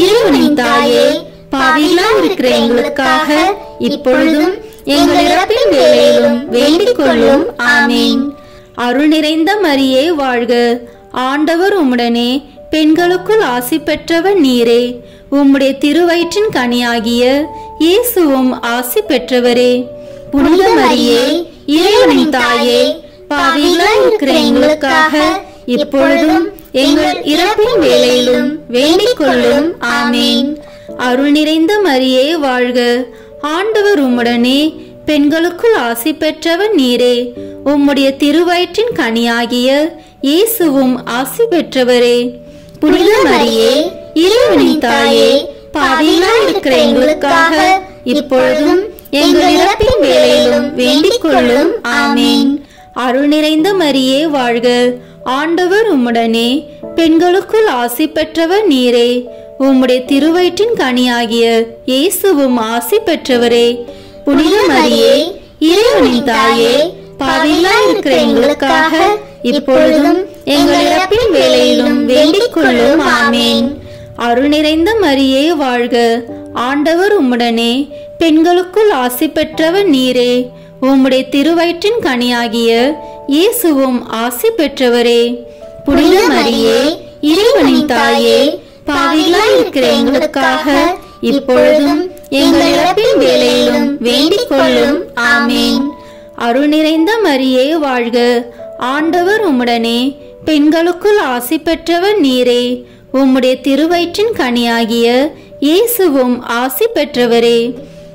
[SPEAKER 2] இறைவனின் தாயே, பாவிகளாய் இருக்கிற எங்களுக்காக இப்பொழுதும் எங்கள் இறப்பின் வேளையிலும் வேண்டிக் கொள்ளும். ஆமென். அருள் நிறைந்த மரியே வாழ்க. ஆண்டவர் உம்முடனே, பெண்களுக்குள் ஆசி பெற்றவர் நீரே. உம்முடைய திருவயிற்றின் கனியாகிய இயேசுவும் ஆசி பெற்றவரே. புனித மரியே, இறைவனின் தாயே, பாவிகளாய் இருக்கிற எங்களுக்காக இப்பொழுதும் எங்கள் இறப்பின் வேளையிலும் வேண்டிக் கொள்ளும். ஆமென். அருள் நிறைந்த மரியே வாழ்க. ஆண்டவர் உம்முடனே, பெண்களுக்குள் ஆசி பெற்றவர் நீரே. உம்முடைய திருவயிற்றின் கனியாகிய இயேசுவும் ஆசி பெற்றவரே. புனித மரியே, இறைவனின் தாயே, பாவிகளாய் இருக்கிற எங்களுக்காக இப்பொழுதும் எங்கள் இறப்பின் வேளையிலும் வேண்டிக் கொள்ளும். ஆமென். அருள் நிறைந்த மரியே வாழ்க. ஆண்டவர் உம்முடனே, பெண்களுக்குள் ஆசி பெற்றவர் நீரே. உம்முடைய திருவயிற்றின் கனியாகிய இயேசுவும் ஆசி பெற்றவரே. புனித மரியே, இறைவனின் தாயே, பாவிகளாய் இருக்கிற எங்களுக்காக இப்பொழுதும் எங்கள் இறப்பின் வேளையிலும் வேண்டிக் கொள்ளும். ஆமென். அருள் நிறைந்த மரியே வாழ்க. ஆண்டவர் உம்முடனே, பெண்களுக்குள் ஆசி பெற்றவர் நீரே. உம்முடைய திருவயிற்றின் கனியாகிய இயேசுவும் ஆசி பெற்றவரே. புனித மரியே, இறைவனின் தாயே, பாவிகளாய் இருக்கிற எங்களுக்காக இப்பொழுதும் எங்கள் இறப்பின் வேளையிலும் வேண்டிக் கொள்ளும். ஆமென். அருள் நிறைந்த மரியே வாழ்க. ஆண்டவர் உம்முடனே, பெண்களுக்குள் ஆசி பெற்றவர் நீரே. உம்முடைய திருவயிற்றின் கனியாகிய இயேசுவும் ஆசி பெற்றவரே.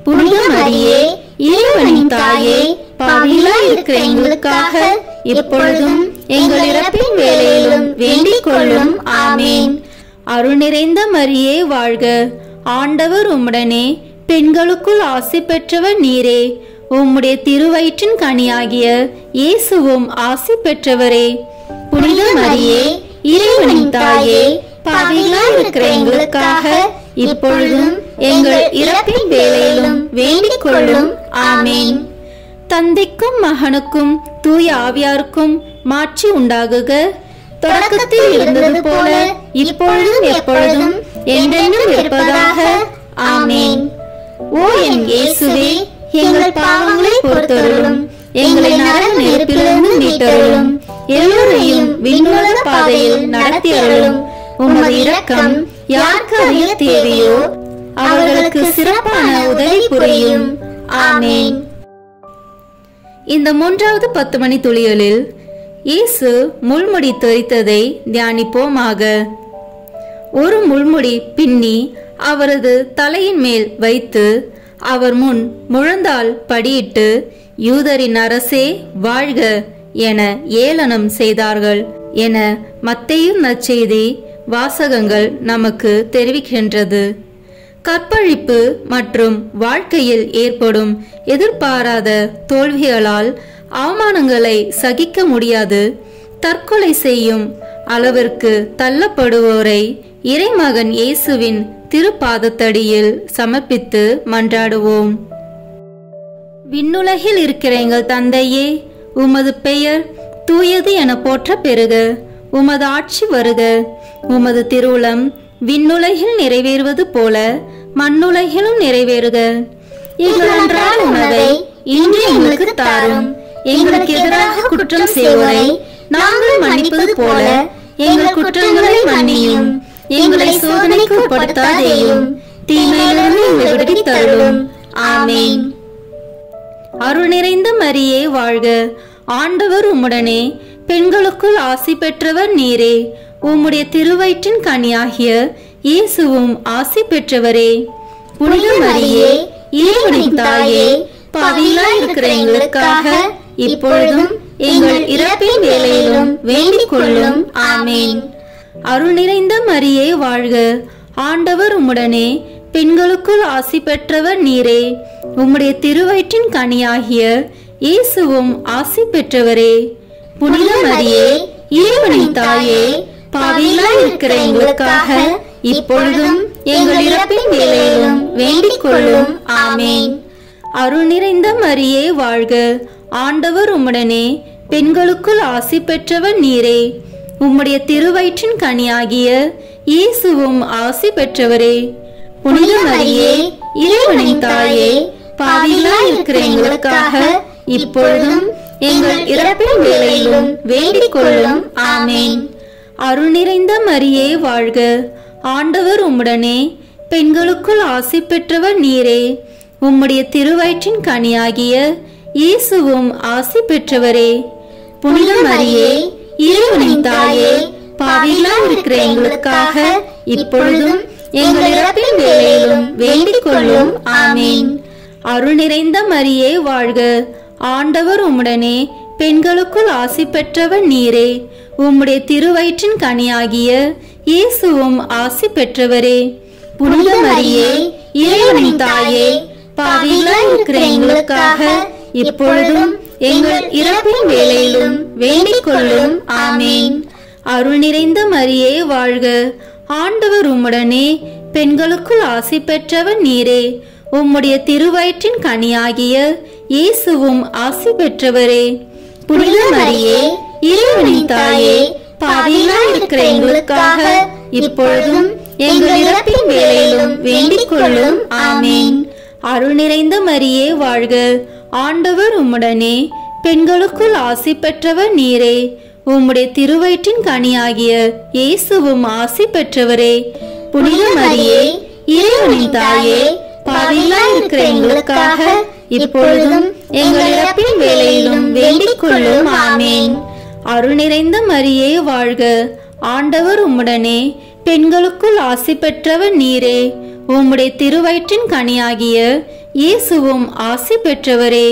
[SPEAKER 2] புனித மரியே, இறைவனின் தாயே, பாவிகளாய் இருக்கிற எங்களுக்காக இப்பொழுதும் எங்கள் இறப்பின் வேளையிலும் வேண்டிக் கொள்ளும். ஆமென். அருள் நிறைந்த மரியே வாழ்க. ஆண்டவர் உம்முடனே, பெண்களுக்குள் ஆசி பெற்றவர் நீரே. உம்முடைய திருவயிற்றின் கனியாகிய இயேசுவும் ஆசி பெற்றவரே. புனித மரியே, இறைவனின் தாயே, பாவிகளாய் இருக்கிற எங்களுக்காக இப்பொழுதும் எங்கள் இறப்பின் வேளையிலும் வேண்டிக் கொள்ளும். ஆமென். தந்தைக்கும் மகனுக்கும் தூய ஆவியாருக்கும் மாட்சி உண்டாகுக. தொடக்கத்தில் இருந்தது போல இப்பொழுதும் எப்பொழுதும் என்றென்றும் இருப்பதாக. ஆமென். ஓ என் இயேசுவே, எங்கள் பாவங்களை பொறுத்தருளும். எங்களை நரக நெருப்பிலிருந்து மீட்டருளும். எல்லோரையும் விண்ணுலக பாதையில் நடத்தி அருளும். உமது இரக்கம் யாருக்கு அதிக தேவையோ அவர்களுக்கு சிறப்பான உதவி புரியும். ஆமென். இந்த 3வது 10 மணி துளிகளில் இயேசு முள்முடி தரித்ததை தியானிப்போமாக. ஒரு முள்முடி பின்னி அவரது தலையின் மேல் வைத்து அவர் முன் முழந்தாள் படியிட்டு, யூதரின் அரசே வாழ்க என ஏளனம் செய்தார்கள் என மத்தேயு நற்செய்தி வாசகங்கள் நமக்கு தெரிவிக்கின்றது. கற்பழிப்பு மற்றும் வாழ்க்கையில் ஏற்படும் எதிர்பாராத தோல்விகளால் அவமானங்களை சகிக்க முடியாது தற்கொலை செய்யும் அளவிற்கு தள்ளப்படுவோரை இறைமகன் இயேசுவின் திருப்பாதத்தடியில் சமர்ப்பித்து மன்றாடுவோம். விண்ணுலகில் இருக்கிற எங்கள் தந்தையே, உமது பெயர் தூயது என போற்ற பெறுக. உமது ஆட்சி வருக. உமது திருவுளம் விண்ணுலகில் நிறைவேறுவது போல மண்ணுலகிலும் நிறைவேறுக. எங்கள் அன்றாட உணவை இன்று எங்களுக்கு தாரும். எங்களுக்கு எதிராக குற்றம் செய்வோரை நாங்கள் மன்னிப்பது போல எங்கள் குற்றங்களை மன்னியும். எங்களை சோதனைக்கு உட்படுத்தாதேயும், தீமையிலிருந்து எங்களை விடுவித்து அருளும். ஆமென். அருள் நிறைந்த மரியே வாழ்க. ஆண்டவர் உம்முடனே, பெண்களுக்குள் ஆசி பெற்றவர் நீரே. உம்முடைய திருவயிற்றின் கனியாகிய இயேசுவும் ஆசி பெற்றவரே. புனித மரியே, இறைவனின் தாயே, பாவிகளாய் இருக்கிற எங்களுக்காக இப்பொழுதும் எங்கள் இறப்பின் வேளையிலும் வேண்டிக் கொள்ளும். ஆமென். அருள் நிறைந்த மரியே வாழ்க. ஆண்டவர் உம்முடனே, பெண்களுக்குள் ஆசி பெற்றவர் நீரே. உம்முடைய திருவயிற்றின் கனியாகிய இயேசுவும் ஆசி பெற்றவரே. புனித மரியே, இறைவனின் தாயே, பாவிகளாய் இருக்கிற எங்களுக்காக இப்பொழுதும் எங்கள் இறப்பின் வேளையிலும் வேண்டிக் கொள்ளும். ஆமென். அருள் நிறைந்த மரியே வாழ்க. ஆண்டவர் உம்முடனே, பெண்களுக்குள் ஆசி பெற்றவர் நீரே. உம்முடைய திருவயிற்றின் கனியாகிய இயேசுவும் ஆசி பெற்றவரே. புனித மரியே, இறைவனின் தாயே, பாவிகளாய் இருக்கிற எங்களுக்காக இப்பொழுதும் எங்கள் இறப்பின் வேளையிலும் வேண்டிக் கொள்ளும். ஆமென். அருள் நிறைந்த மரியே வாழ்க. ஆண்டவர் உம்முடனே, பெண்களுக்குள் ஆசி பெற்றவர் நீரே. உம்முடைய திருவயிற்றின் கனியாகிய இயேசுவும் ஆசி பெற்றவரே. புனித மரியே, இறைவனின் தாயே, பாவிகளாய் இருக்கிற எங்களுக்காக இப்பொழுதும் எங்கள் இறப்பின் வேளையிலும் வேண்டிக் கொள்ளும். ஆமென். அருள் நிறைந்த மரியே வாழ்க. ஆண்டவர் உம்முடனே, பெண்களுக்குள் ஆசி பெற்றவர் நீரே. உம்முடைய திருவயிற்றின் கனியாகிய இயேசுவும் ஆசி பெற்றவரே. புனித மரியே, இறைவனின் தாயே, பாவிகளாய் இருக்கிற எங்களுக்காக இப்பொழுதும் எங்கள் இறப்பின் வேளையிலும் வேண்டிக் கொள்ளும். ஆமென். அருள் நிறைந்த மரியே வாழ்க. ஆண்டவர் உம்முடனே, பெண்களுக்குள் ஆசி பெற்றவர் நீரே. உம்முடைய திருவயிற்றின் கனியாகிய இயேசுவும் ஆசி பெற்றவரே. புனித மரியே, இறைவனின் தாயே, பாவிகளாய் இருக்கிற எங்களுக்காக இப்பொழுதும் எங்கள் இறப்பின் வேளையிலும் வேண்டிக் கொள்ளும். ஆமென். அருள் நிறைந்த மரியே வாழ்க. ஆண்டவர் உம்முடனே, பெண்களுக்குள் ஆசி பெற்றவர் நீரே. உம்முடைய திருவயிற்றின் கனியாகிய இயேசுவும் ஆசி பெற்றவரே. புனித மரியே, இறைவனின் தாயே, பாவிகளாய் இருக்கிற எங்களுக்காக இப்பொழுதும் எங்கள் இறப்பின் வேளையிலும் வேண்டிக் கொள்ளும். ஆமென். அருள் நிறைந்த மரியே வாழ்க. ஆண்டவர் உம்முடனே, பெண்களுக்குள் ஆசி பெற்றவர் நீரே. உம்முடைய திருவயிற்றின் கனியாகிய இயேசுவும் ஆசி பெற்றவரே.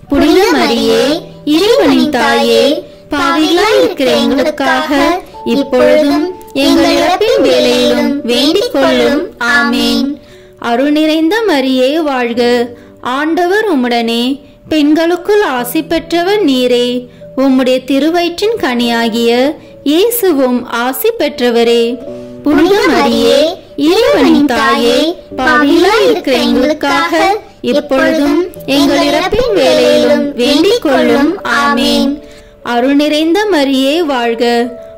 [SPEAKER 2] புனித மரியே, இறைவனின் தாயே, பாவிகளாய் இருக்கிற எங்களுக்காக இப்பொழுதும் எங்கள் இறப்பின் வேளையிலும் வேண்டிக் கொள்ளும். ஆமென். அருள் நிறைந்த மரியே வாழ்க. ஆண்டவர் உம்முடனே, பெண்களுக்குள் ஆசி பெற்றவர் நீரே. உம்முடைய திருவயிற்றின் கனியாகிய இயேசுவும் ஆசி பெற்றவரே. புனித மரியே, இறைவனின் தாயே, பாவிகளாய் இருக்கிற எங்களுக்காக இப்பொழுதும் எங்கள் இறப்பின் வேளையிலும் வேண்டிக் கொள்ளும். ஆமென். அருள் நிறைந்த மரியே வாழ்க.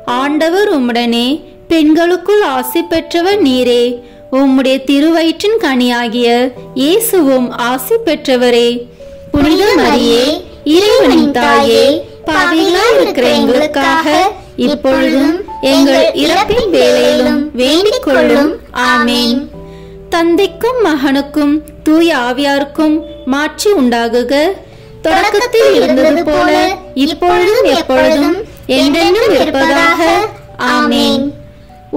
[SPEAKER 2] ஆண்டவர் உம்முடனே, பெண்களுக்குள் ஆசி பெற்றவர் நீரே. உம்முடைய திருவயிற்றின் கனியாகிய இயேசுவும் ஆசி பெற்றவரே. புனித மரியே, இறைவனின் தாயே, பாவிகளாய் இருக்கிற எங்களுக்காக இப்பொழுதும் எங்கள் இறப்பின் வேளையிலும் வேண்டிக் கொள்ளும். ஆமென். தந்தைக்கும் மகனுக்கும் தூய ஆவியாருக்கும் மாட்சி உண்டாகுக. தொடக்கத்தில் இருந்தது போல இப்பொழுதும் எப்பொழுதும் என்றென்றும் இருப்பதாக. ஆமென்.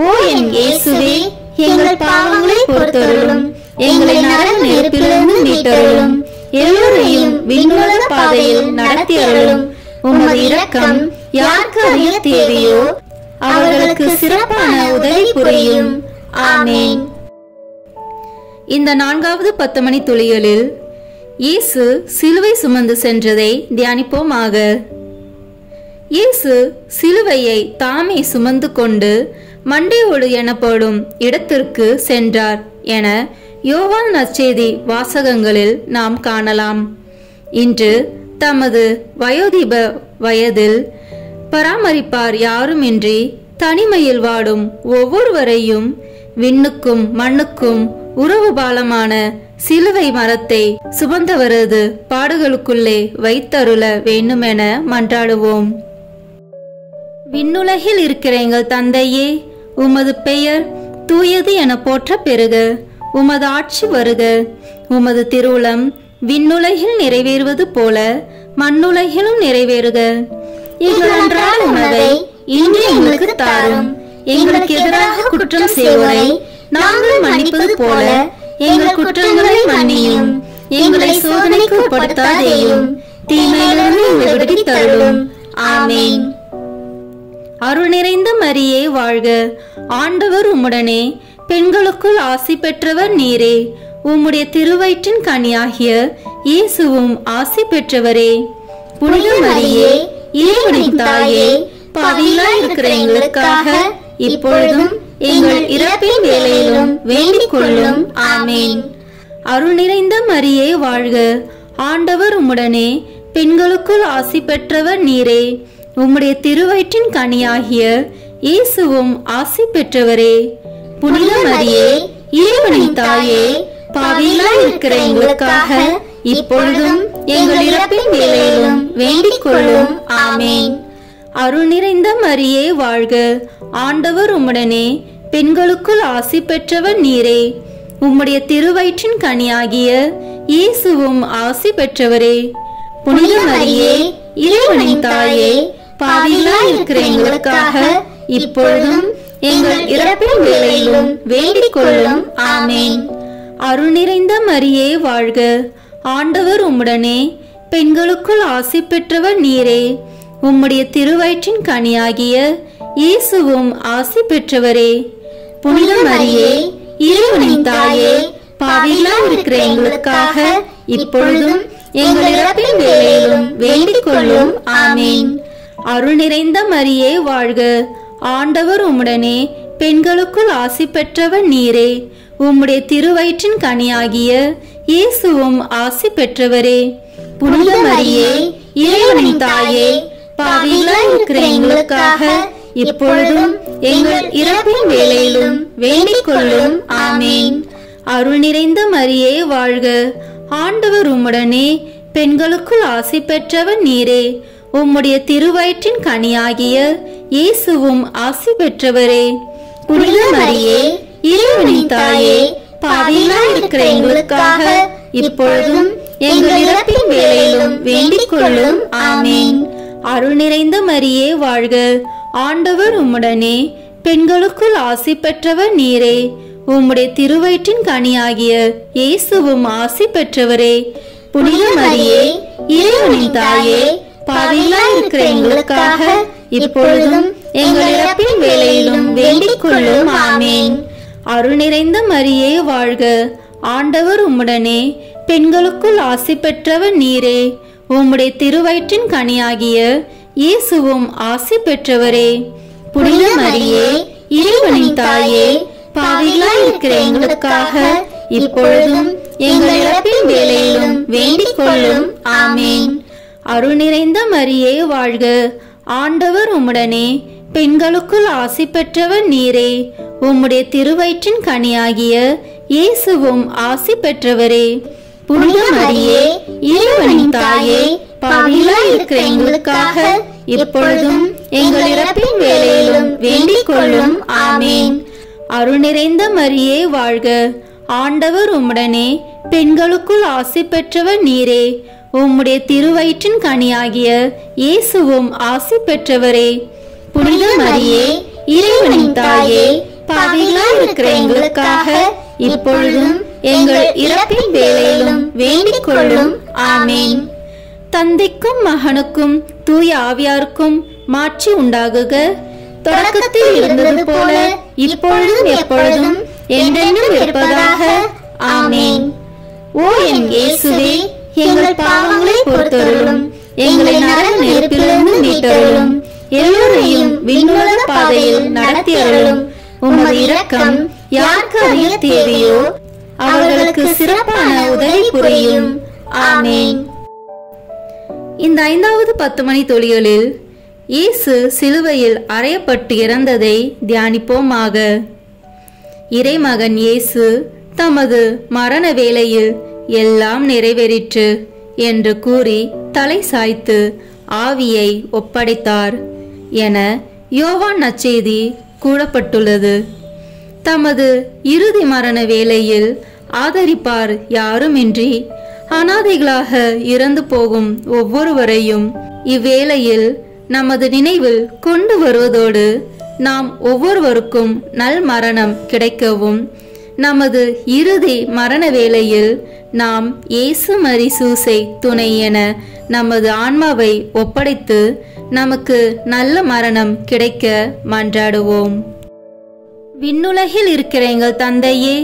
[SPEAKER 2] ஓ என் இயேசுவே, எங்கள் பாவங்களை பொறுத்தருளும், எங்களை நரக நெருப்பிலிருந்து மீட்டருளும், எல்லோரையும் விண்ணுலக பாதையில் நடத்தியருளும். உமது இரக்கம் யாருக்கு அதிக தேவையோ அவர்களுக்கு சிறப்பான உதவி புரியும். ஆமென். இந்த 4வது 10 மணி துளிகளில் இயேசு சிலுவை சுமந்து சென்றதை தியானிப்போமாக. இயேசு சிலுவையை தாமே சுமந்து கொண்டு மண்டையோடு எனப்படும் இடத்திற்கு சென்றார் என யோவான் நற்செய்தி வாசகங்களில் நாம் காணலாம். இன்று தமது வயோதிப வயதில் பராமரிப்பார் யாருமின்றி தனிமையில் வாடும் ஒவ்வொருவரையும் விண்ணுக்கும் மண்ணுக்கும் உறவு பாலமான சிலுவை மரத்தை சுமந்தவரது பாடுகளுக்குள்ளே வைத்தருள வேண்டுமென மன்றாடுவோம். விண்ணுலகில் இருக்கிற எங்கள் தந்தையே, உமது பெயர் தூயது என போற்ற பெறுக. உமது ஆட்சி வருக. உமது திருவுளம் விண்ணுலகில் நிறைவேறுவது போல மண்ணுலகிலும் நிறைவேறுக. எங்கள் அன்றாட உணவை இன்று எங்களுக்கு தாரும். எங்களுக்கு எதிராக குற்றம் செய்வோரை நாங்கள் மன்னிப்பது போல எங்கள் குற்றங்களை மன்னியும். எங்களை சோதனைக்கு உட்படுத்தாதேயும், தீமையிலிருந்து எங்களை விடுவித்தருளும். ஆமென். அருள் நிறைந்த மரியே வாழ்க. ஆண்டவர் உம்முடனே, பெண்களுக்குள் ஆசி பெற்றவர் நீரே. உம்முடைய திருவயிற்றின் கனியாகிய இயேசுவும் ஆசி பெற்றவரே. புனித மரியே, இறைவனின் தாயே, பாவிகளாய் இருக்கிற எங்களுக்காக இப்பொழுதும் எங்கள் இறப்பின் வேளையிலும் வேண்டிக் கொள்ளும். ஆமென். அருள் நிறைந்த மரியே வாழ்க. ஆண்டவர் உம்முடனே, பெண்களுக்குள் ஆசி பெற்றவர் நீரே. உம்முடைய திருவயிற்றின் கனியாகிய இயேசுவும் ஆசி பெற்றவரே. புனித மரியே, இறைவனின் தாயே, பாவிகளாய் இருக்கிற எங்களுக்காக இப்பொழுதும் எங்கள் இறப்பின் வேளையிலும் வேண்டிக் கொள்ளும். ஆமென். அருள் நிறைந்த மரியே வாழ்க. ஆண்டவர் உம்முடனே, பெண்களுக்குள் ஆசி பெற்றவர் நீரே. உம்முடைய திருவயிற்றின் கனியாகிய இயேசுவும் ஆசி பெற்றவரே. புனித மரியே, இறைவனின் தாயே, பாவிகளாய் இருக்கிற எங்களுக்காக இப்பொழுதும் எங்கள் இறப்பின் வேளையிலும் வேண்டிக் கொள்ளும். ஆமென். அருள் நிறைந்த மரியே வாழ்க. ஆண்டவர் உம்முடனே, பெண்களுக்குள் ஆசி பெற்றவர் நீரே. உம்முடைய திருவயிற்றின் கனியாகிய இயேசுவும் ஆசி பெற்றவரே. புனித மரியே, இறைவனின் தாயே, பாவிகளாய் இருக்கிற எங்களுக்காக இப்பொழுதும் எங்கள் இறப்பின் வேளையிலும் வேண்டிக் கொள்ளும். ஆமென். அருள் நிறைந்த மரியே வாழ்க. ஆண்டவர் உம்முடனே, பெண்களுக்குள் ஆசி பெற்றவர் நீரே. உம்முடைய திருவயிற்றின் கனியாகிய இயேசுவும் ஆசி பெற்றவரே. புனித மரியே, இறைவனின் தாயே, பாவிகளாய் இருக்கிற எங்களுக்காக இப்பொழுதும் எங்கள் இறப்பின் வேளையிலும் வேண்டிக் கொள்ளும். ஆமென். அருள் நிறைந்த மரியே வாழ்க. ஆண்டவர் உம்முடனே, பெண்களுக்குள் ஆசி பெற்றவர் நீரே. உம்முடைய திருவயிற்றின் கனியாகிய இயேசுவும் ஆசி பெற்றவரே. புனித மரியே, இறைவனின் தாயே, பாவிகளாய் இருக்கிற எங்களுக்காக இப்பொழுதும் எங்கள் இறப்பின் வேளையிலும் வேண்டிக் கொள்ளும். ஆமென். அருள் நிறைந்த மரியே வாழ்க. ஆண்டவர் உம்முடனே, பெண்களுக்குள் ஆசி பெற்றவர் நீரே. உம்முடைய திருவயிற்றின் கனியாகிய இயேசுவும் ஆசி பெற்றவரே. புனித மரியே, இறைவனின் தாயே, பாவிகளாய் இருக்கிற எங்களுக்காக இப்பொழுதும் எங்கள் இறப்பின் வேளையிலும் வேண்டிக் கொள்ளும். ஆமென். அருள் நிறைந்த மரியே வாழ்க. ஆண்டவர் உம்முடனே, பெண்களுக்குள் ஆசி பெற்றவர் நீரே. உம்முடைய திருவயிற்றின் கனியாகிய இயேசுவும் ஆசி பெற்றவரே. புனித மரியே, இறைவனின் தாயே, பாவிகளாய் இருக்கிற எங்களுக்காக இப்பொழுதும் எங்கள் இறப்பின் வேளையிலும் வேண்டிக் கொள்ளும். ஆமென். அருள் நிறைந்த மரியே வாழ்க. ஆண்டவர் உம்முடனே, பெண்களுக்குள் ஆசி பெற்றவர் நீரே. உம்முடைய திருவயிற்றின் கனியாகிய இயேசுவும் ஆசி பெற்றவரே. புனித மரியே, இறைவனின் தாயே, பாவிகளாய் இருக்கிற எங்களுக்காக இப்பொழுதும் எங்கள் இறப்பின் வேளையிலும் வேண்டிக் கொள்ளும். ஆமென். அருள் நிறைந்த மரியே வாழ்க. ஆண்டவர் உம்முடனே, பெண்களுக்குள் ஆசி பெற்றவர் நீரே. உம்முடைய திருவயிற்றின் கனியாகிய இயேசுவும் ஆசி பெற்றவரே. புனித மரியே, இறைவனின் தாயே, பாவிகளாய் இருக்கிற எங்களுக்காக இப்பொழுதும் எங்கள் இறப்பின் வேளையிலும் வேண்டிக் கொள்ளும். ஆமேன். தந்தைக்கும் மகனுக்கும் தூய ஆவியாருக்கும் மாட்சி உண்டாகுக. தொடக்கத்தில் இருந்தது போல இப்பொழுதும் எப்பொழுதும் என்றென்றும் இருப்பதாக. ஆமேன். ஓ என் இயேசுவே, எங்கள் பாவங்களை பொறுத்தருளும், எங்களை நரக நெருப்பிலிருந்து மீட்டருளும், எல்லோரையும் விண்ணுலக பாதையில் நடத்தி அருளும். உமது இரக்கம் யாருக்கு அதிக தேவையோ அவர்களுக்கு சிறப்பான உதவி புரியும். ஆமேன். இந்த 5வது 10 மணி துளிகளில் இயேசு சிலுவையில் அறையப்பட்டு இறந்ததை தியானிப்போமாக. இறைமகன் இயேசு தமது மரண வேளையில் எல்லாம் நிறைவேறிற்று என்று கூறி தலை சாய்த்து ஆவியை ஒப்படைத்தார் என யோவான் நற்செய்தி கூறப்பட்டுள்ளது. தமது இறுதி மரண வேளையில் ஆதரிப்பார் யாருமின்றி அனாதைகளாக இறந்து போகும் ஒவ்வொருவரையும் இவ்வேளையில் நமது நினைவில் கொண்டு வருவதோடு நாம் ஒவ்வொருவருக்கும் நல் மரணம் கிடைக்கவும் நமது இறுதி மரண வேளையில் நாம் இயேசு மரி சூசை துணை என நமது ஆன்மாவை ஒப்படைத்து நமக்கு நல்ல மரணம் கிடைக்க மன்றாடுவோம். விண்ணுலகில் இருக்கிற எங்கள் தந்தையே,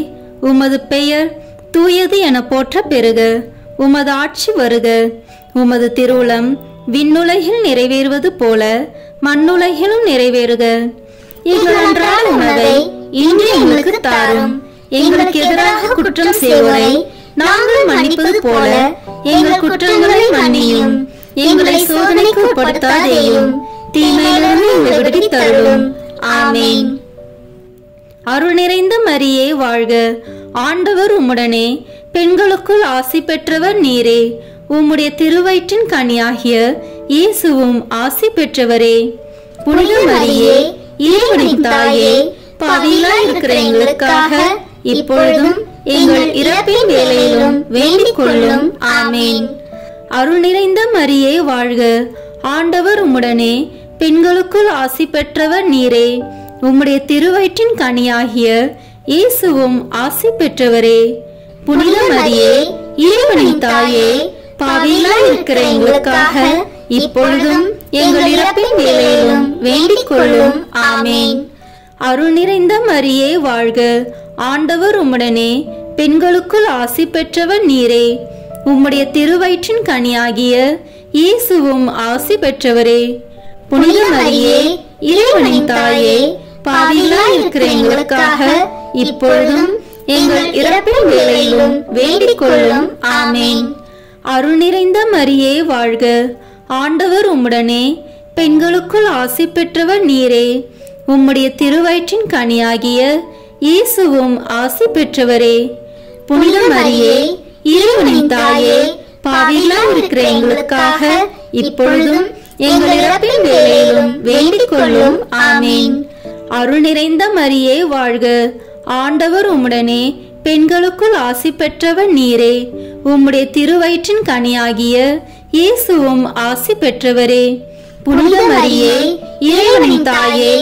[SPEAKER 2] உமது பெயர் தூயது என போற்ற பெறுக. உமது ஆட்சி வருக. உமது திருவுளம் விண்ணுலகில் நிறைவேறுவது போல மண்ணுலகிலும் நிறைவேறுக. எங்கள் அன்றாட உணவை இன்று எங்களுக்கு தாரும். எங்களுக்கு எதிராக குற்றம் செய்வோரை நாங்கள் மன்னிப்பது போல எங்கள் குற்றங்களை மன்னியும். எங்களை சோதனைக்கு உட்படுத்தாதேயும், தீமையிலிருந்து எங்களை விடுவித்தருளும். ஆமேன். அருள் நிறைந்த மரியே வாழ்க. ஆண்டவர் உம்முடனே, பெண்களுக்குள் ஆசி பெற்றவர் நீரே. உம்முடைய திருவயிற்றின் கனியாகிய இயேசுவும் ஆசி பெற்றவரே. புனித மரியே, இறைவனின் தாயே, பாவிகளாய் இருக்கிற எங்களுக்காக இப்பொழுதும் எங்கள் இறப்பின் வேளையிலும் வேண்டிக் கொள்ளும். ஆமேன். அருள் நிறைந்த மரியே வாழ்க. ஆண்டவர் உம்முடனே, பெண்களுக்குள் ஆசி பெற்றவர் நீரே. உம்முடைய திருவயிற்றின் கனியாகிய இயேசுவும் ஆசி பெற்றவரே. புனித மரியே, இறைவனின் தாயே, பாவிகளாய் இருக்கிற எங்களுக்காக இப்பொழுதும் எங்கள் இறப்பின் வேளையிலும் வேண்டிக் கொள்ளும். ஆமேன். அருள் நிறைந்த மரியே வாழ்க. ஆண்டவர் உம்முடனே, பெண்களுக்குள் ஆசி பெற்றவர் நீரே. உம்முடைய திருவயிற்றின் கனியாகிய இயேசுவும் ஆசி பெற்றவரே. புனித மரியே, இறைவனின் தாயே, பாவிகளாய் இருக்கிற எங்களுக்காக இப்பொழுதும் எங்கள் இறப்பின் வேளையிலும் வேண்டிக் கொள்ளும். ஆமேன். அருள் நிறைந்த மரியே வாழ்க. ஆண்டவர் உம்முடனே, பெண்களுக்குள் ஆசி பெற்றவர் நீரே. உம்முடைய திருவயிற்றின் கனியாகிய இயேசுவும் ஆசி பெற்றவரே. புனித மரியே, இறைவனின் தாயே, பாவிகளாய் இருக்கிற எங்களுக்காக இப்பொழுதும் எங்கள் இறப்பின் வேளையிலும் வேண்டிக் கொள்ளும். ஆமேன். அருள் நிறைந்த மரியே வாழ்க. ஆண்டவர் உம்முடனே, பெண்களுக்குள் ஆசி பெற்றவர் நீரே. உம்முடைய திருவயிற்றின் கனியாகிய இயேசுவும் ஆசி பெற்றவரே. புனித மரியே, இறைவனின் தாயே,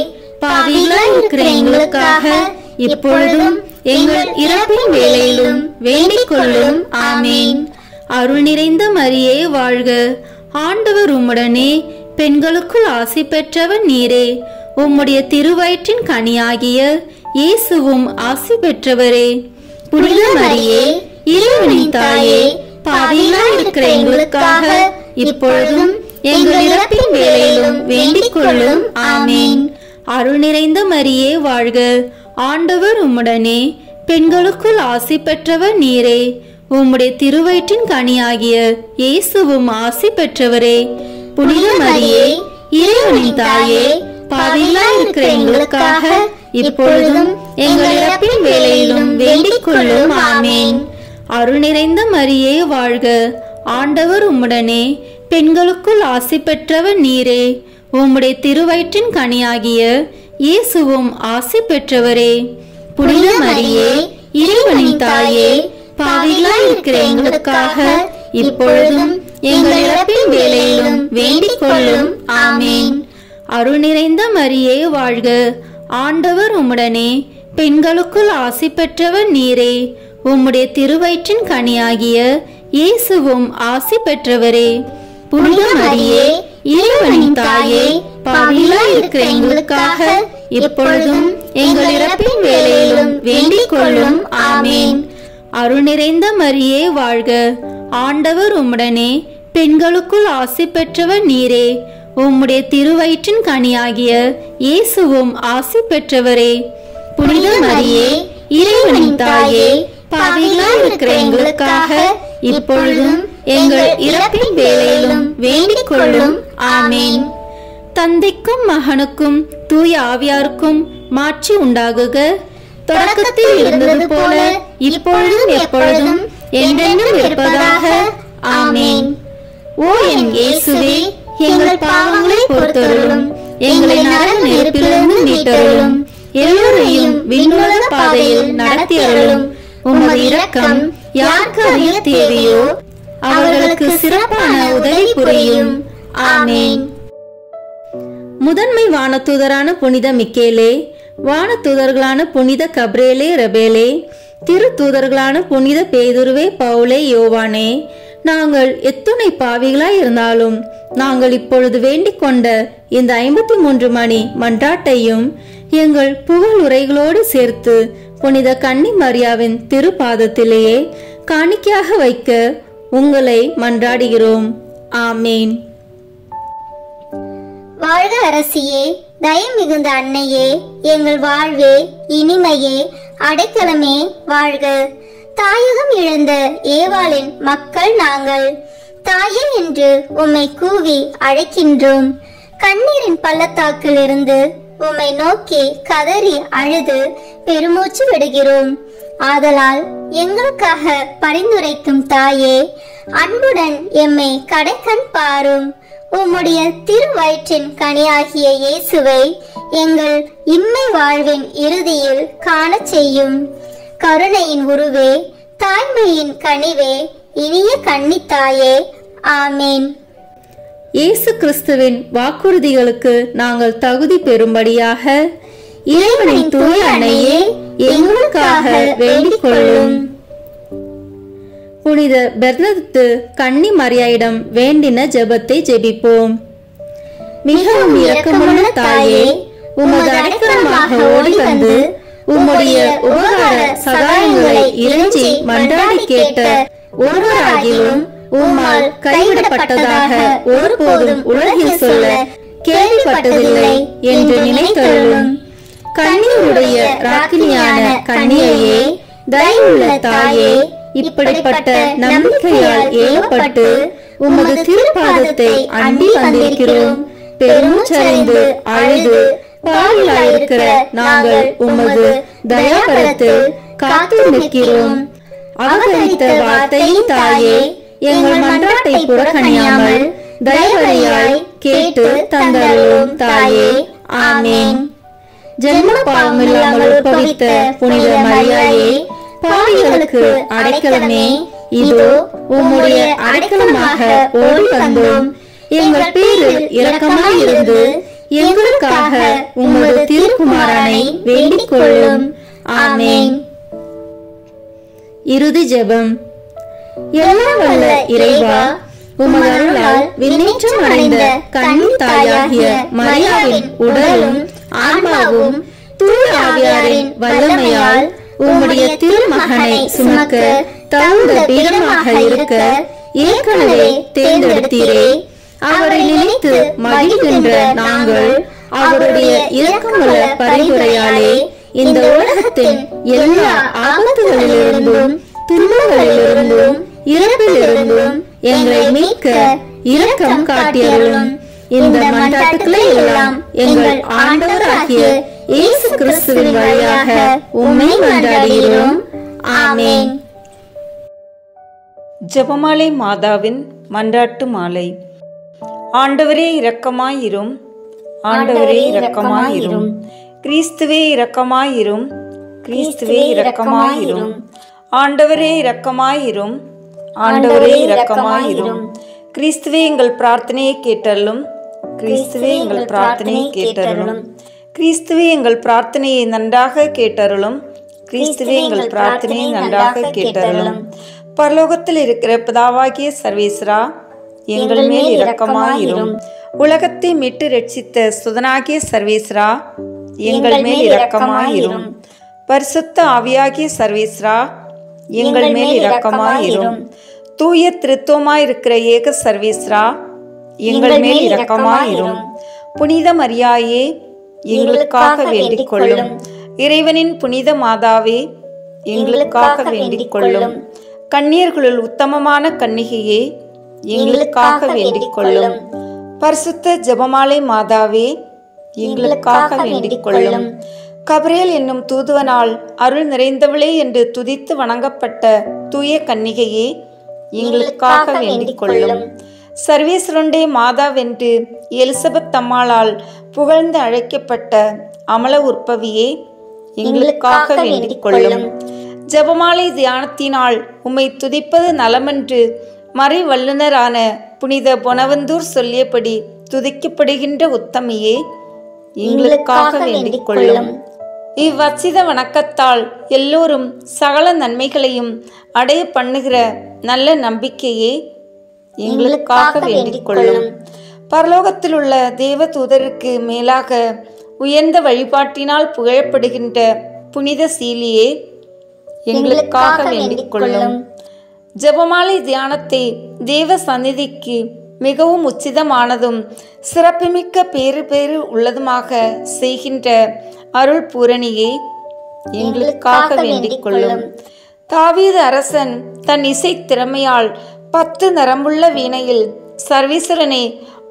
[SPEAKER 2] பாவிகளாய் இருக்கிற எங்களுக்காக இப்பொழுதும் எங்கள் இறப்பின் வேளையிலும் வேண்டிக் கொள்ளும். ஆமேன். அருள் நிறைந்த மரியே வாழ்க. ஆண்டவர் உம்முடனே, பெண்களுக்குள் ஆசி பெற்றவர் நீரே. உம்முடைய திருவயிற்றின் கனியாகிய இயேசுவும் ஆசி பெற்றவரே. புனித மரியே, இறைவனின் தாயே, பாவிகளாய் இருக்கிற எங்களுக்காக இப்பொழுதும் எங்கள் இறப்பின் வேளையிலும் வேண்டிக் கொள்ளும். ஆமேன். அருள் நிறைந்த மரியே வாழ்க. ஆண்டவர் உம்முடனே, பெண்களுக்குள் ஆசி பெற்றவர் நீரே. உம்முடைய திருவயிற்றின் கனியாகிய இயேசுவும் ஆசி பெற்றவரே. புனித மரியே, இறைவனின் தாயே, பாவிகளாய் இருக்கிற எங்களுக்காக இப்பொழுதும் எங்கள் இறப்பின் வேளையிலும் வேண்டிக் கொள்ளும். ஆமேன். அருள் நிறைந்த மரியே வாழ்க. ஆண்டவர் உம்முடனே, பெண்களுக்குள் ஆசி பெற்றவர் நீரே. உம்முடைய திருவயிற்றின் கனியாகிய இயேசுவும் ஆசி பெற்றவரே. புனித மரியே, இறைவனின் தாயே, பாவிகளாய் இருக்கிற எங்களுக்காக இப்பொழுதும் எங்கள் இறப்பின் வேளையிலும் வேண்டிக் கொள்ளும். ஆமேன். அருள் நிறைந்த மரியே வாழ்க. ஆண்டவர் உம்முடனே, பெண்களுக்குள் ஆசி பெற்றவர் நீரே. உம்முடைய திருவயிற்றின் கனியாகிய இயேசுவும் ஆசி பெற்றவரே. புனித மரியே, இறைவனின் தாயே, பாவிகளாய் இருக்கிற எங்களுக்காக இப்பொழுதும் எங்கள் இறப்பின் வேளையிலும் வேண்டிக் கொள்ளும். ஆமேன். அருள் நிறைந்த மரியே வாழ்க. ஆண்டவர் உம்முடனே, பெண்களுக்குள் ஆசி பெற்றவர் நீரே. உம்முடைய திருவயிற்றின் கனியாகிய இயேசுவும் ஆசி பெற்றவரே. புனித மரியே, இறைவனின் தாயே, பாவிகளாய் இருக்கிற எங்களுக்காக இப்பொழுதும் எங்கள் இறப்பின் வேளையிலும் வேண்டிக் கொள்ளும். ஆமேன். தந்தைக்கும் மகனுக்கும் தூய ஆவியாருக்கும் மாட்சி உண்டாகுக. தொடக்கத்தில் இருந்தது போல இப்பொழுதும் எப்பொழுதும் என்றென்றும் இருப்பதாக. ஆமேன். ஓ என் இயேசுவே, எங்கள் பாவங்களை பொறுத்தருளும், எங்களை நரக நெருப்பிலிருந்து மீட்டருளும், எல்லோரையும் விண்ணுலக பாதையில் நடத்தி அருளும். உமது இரக்கம் யாருக்கு அதிக தேவையோ அவர்களுக்கு சிறப்பான உதவி புரியும். ஆமேன். முதன்மை வானதூதரான புனித மிக்கேலே, வானதூதர்களான புனித கப்ரேலே ரபேலே, திரு தூதர்களான புனித பேதுருவே பவுலே யோவானே, நாங்கள் எத்துணை பாவிகளாய் இருந்தாலும் நாங்கள் இப்பொழுது வேண்டிக் கொண்ட இந்த 53 மணி மன்றாட்டையும் எங்கள் புகழ் உரைகளோடு சேர்த்து புனித கன்னி மரியாவின் திருப்பாதத்திலேயே காணிக்கையாக வைக்க உங்களை மன்றாடுகிறோம். ஆமேன்.
[SPEAKER 4] வாழ்க அரசியே, தயம் மிகுந்த அன்னையே, எங்கள் வாழ்வே, இனிமையே, அடைக்கலமே வாழ்க. தாயகம் இழந்த ஏவாளின் மக்கள் நாங்கள். தாயே என்று உம்மை கூவி அழைக்கின்றோம். கண்ணீரின் பள்ளத்தாக்கில் இருந்து உம்மை நோக்கி கதறி அழுது பெருமூச்சு விடுகிறோம். ஆதலால் எங்களுக்காக பரிந்துரைக்கும் தாயே, அன்புடன் எம்மை கடைக்கண் பாரும். உம்முடைய திருவயிற்றின் கனியாகிய இயேசுவை எங்கள் இம்மை வாழ்வின் இறுதியில் காண செய்யும். கருணையின் உருவே, தாய்மையின் கனிவே, இனிய கன்னித்தாயே. ஆமேன்.
[SPEAKER 2] இயேசு கிறிஸ்துவின் வாக்குறுதிகளுக்கு நாங்கள் தகுதி பெறும்படியாக இறைவனின் தூய அன்னையே எங்களுக்காக வேண்டிக் கொள்ளும். புனித பெர்னத்து கன்னி மரியாயிடம் வேண்டின ஜெபத்தை ஜெபிப்போம். மிகவும் இரக்கமுள்ள தாயே, உமது அடைக்கலமாக ஓடி வந்து உம்முடைய உபகார சகாயங்களை இறைஞ்சி மன்றாடி கேட்ட ஒருவராகிலும் உம்மால் கைவிடப்பட்டதாக ஒருபோதும் உலகில் சொல்ல கேள்விப்பட்டதில்லை என்று நினைத்தருளும். கன்னியுடைய ராக்கினியான கன்னியையே, தயவுள்ள தாயே, இப்படிப்பட்ட நம்பிக்கையால் ஏவப்பட்டு உமது திருப்பாதத்தை அண்டி வந்திருக்கிறோம். பெருமூச்சடைந்து அழுது பாவிலாயிருக்கிற நாங்கள் உமது தயாபரத்தில் காத்து நிற்கிறோம். அவதரித்த வார்த்தையின் தாயே, எங்கள் மன்றாட்டை புறக்கணியாமல் தயவரையாய் கேட்டு தந்தருளும் தாயே. ஆமேன். ஜென்ம பாவமில்லாமல் உற்பவித்த புனித மரியாயே, பாவிகளுக்கு அடைக்கலமே, இதோ உம்முடைய அடைக்கலமாக ஓடி வந்தோம். எங்கள் பேரில் இரக்கமாயிருந்து எங்களுக்காக உமது திருக்குமாரனை வேண்டிக் கொள்ளும். ஆமேன். இறுதி ஜெபம். எல்லாம் வல்ல இறைவா, உமது அருளால் விண்ணேற்றம் அடைந்த கன்னி தாயாகிய மரியாவின் உடலும் ஆன்மாவும் தூய ஆவியாரின் வல்லமையால் உம்முடைய திருமகனை சுமக்க தகுந்த பீடமாக இருக்க ஏற்கனவே தேர்ந்தெடுத்தீரே. அவரை நினைத்து மகிழ்கின்ற நாங்கள் அவருடைய இரக்கமுள்ள பரிந்துரையாலே இந்த உலகத்தின் எல்லா ஆபத்துகளிலிருந்தும் துன்பங்களிலிருந்தும் இறப்பிலிருந்தும் எங்களை மீட்க இரக்கம் காட்டியருளும். இந்த மன்றாட்டுக்களை எல்லாம் எங்கள் ஆண்டவராகிய இயேசு கிறிஸ்துவின் வழியாக உம்மை மன்றாடுகிறோம். ஆமேன்.
[SPEAKER 3] ஜெபமாலை மாதாவின் மன்றாட்டு மாலை. ஆண்டவரே இரக்கமாயிரும், ஆண்டவரே இரக்கமாயிரும், கிறிஸ்துவே இரக்கமாயிரும், கிறிஸ்துவே இரக்கமாயிரும், ஆண்டவரே இரக்கமாயிரும், ஆண்டவரே இரக்கமாயிரும், கிறிஸ்துவே எங்கள் பிரார்த்தனையை கேட்டருளும், கிறிஸ்துவே எங்கள் பிரார்த்தனையை கேட்டருளும், கிறிஸ்துவே எங்கள் பிரார்த்தனையை நன்றாக கேட்டருளும். கிறிஸ்துவே எங்கள் பிரார்த்தனையை நன்றாக கேட்டருளும். பரலோகத்தில் இருக்கிற பிதாவாகிய சர்வேஸ்வரா, எங்கள் மேல் இரக்கமாயிரும். உலகத்தை மீட்டு ரட்சித்த சுதனாகிய சர்வேஸ்வரா, எங்கள் மேல் இரக்கமாயிரும். பரிசுத்த ஆவியாகிய சர்வேஸ்வரா, எங்கள் மேல் இரக்கமாயிரும். தூய திருத்துவமாயிருக்கிற ஏக சர்வேஸ்வரா, எங்கள் மேல் இரக்கமாயிரும். புனித மரியாயே, எங்களுக்காக வேண்டிக் கொள்ளும். இறைவனின் புனித மாதாவே, எங்களுக்காக வேண்டிக் கொள்ளும். கன்னியர்களுள் உத்தமமான கன்னிகையே, எங்களுக்காக வேண்டிக் கொள்ளும். பரிசுத்த ஜெபமாலை மாதாவே, எங்களுக்காக வேண்டிக் கொள்ளும். கபிரியேல் என்னும் தூதுவனால் அருள் நிறைந்தவளே என்று துதித்து வணங்கப்பட்ட தூய கன்னிகையே, எங்களுக்காக வேண்டிக் கொள்ளும். சர்வேஸ்வரனுடைய மாதாவென்று எலிசபெத் அம்மாளால் புகழ்ந்து அழைக்கப்பட்ட அமல உற்பவியே, எங்களுக்காக வேண்டிக் கொள்ளும். ஜெபமாலை தியானத்தினால் உம்மை துதிப்பது நலமென்று மறை வல்லுனரான புனித பொனவந்தூர் சொல்லியபடி துதிக்கப்படுகின்ற உத்தமியே, எங்களுக்காக வேண்டிக் கொள்ளும். இவ்வச்சித வணக்கத்தால் எல்லோரும் சகல நன்மைகளையும் அடைய பண்ணுகிற நல்ல நம்பிக்கையே, எங்களுக்காக வேண்டிக் கொள்ளும். பரலோகத்தில் உள்ள தேவ தூதருக்கு மேலாக உயர்ந்த வழிபாட்டினால் புகழப்படுகின்ற புனித சீலியே, எங்களுக்காக வேண்டிக் கொள்ளும். ஜெபமாலை தியானத்தை தேவ சந்நிதிக்கு மிகவும் உச்சிதமானதும் சிறப்புமிக்க பேறு உள்ளதுமாக செய்கின்ற அருள் பூரணியே, எங்களுக்காக வேண்டிக் கொள்ளும். தாவீது அரசன் தன் இசை திறமையால் 10 நரம்புள்ள வீணையில் சர்வேஸ்வரனை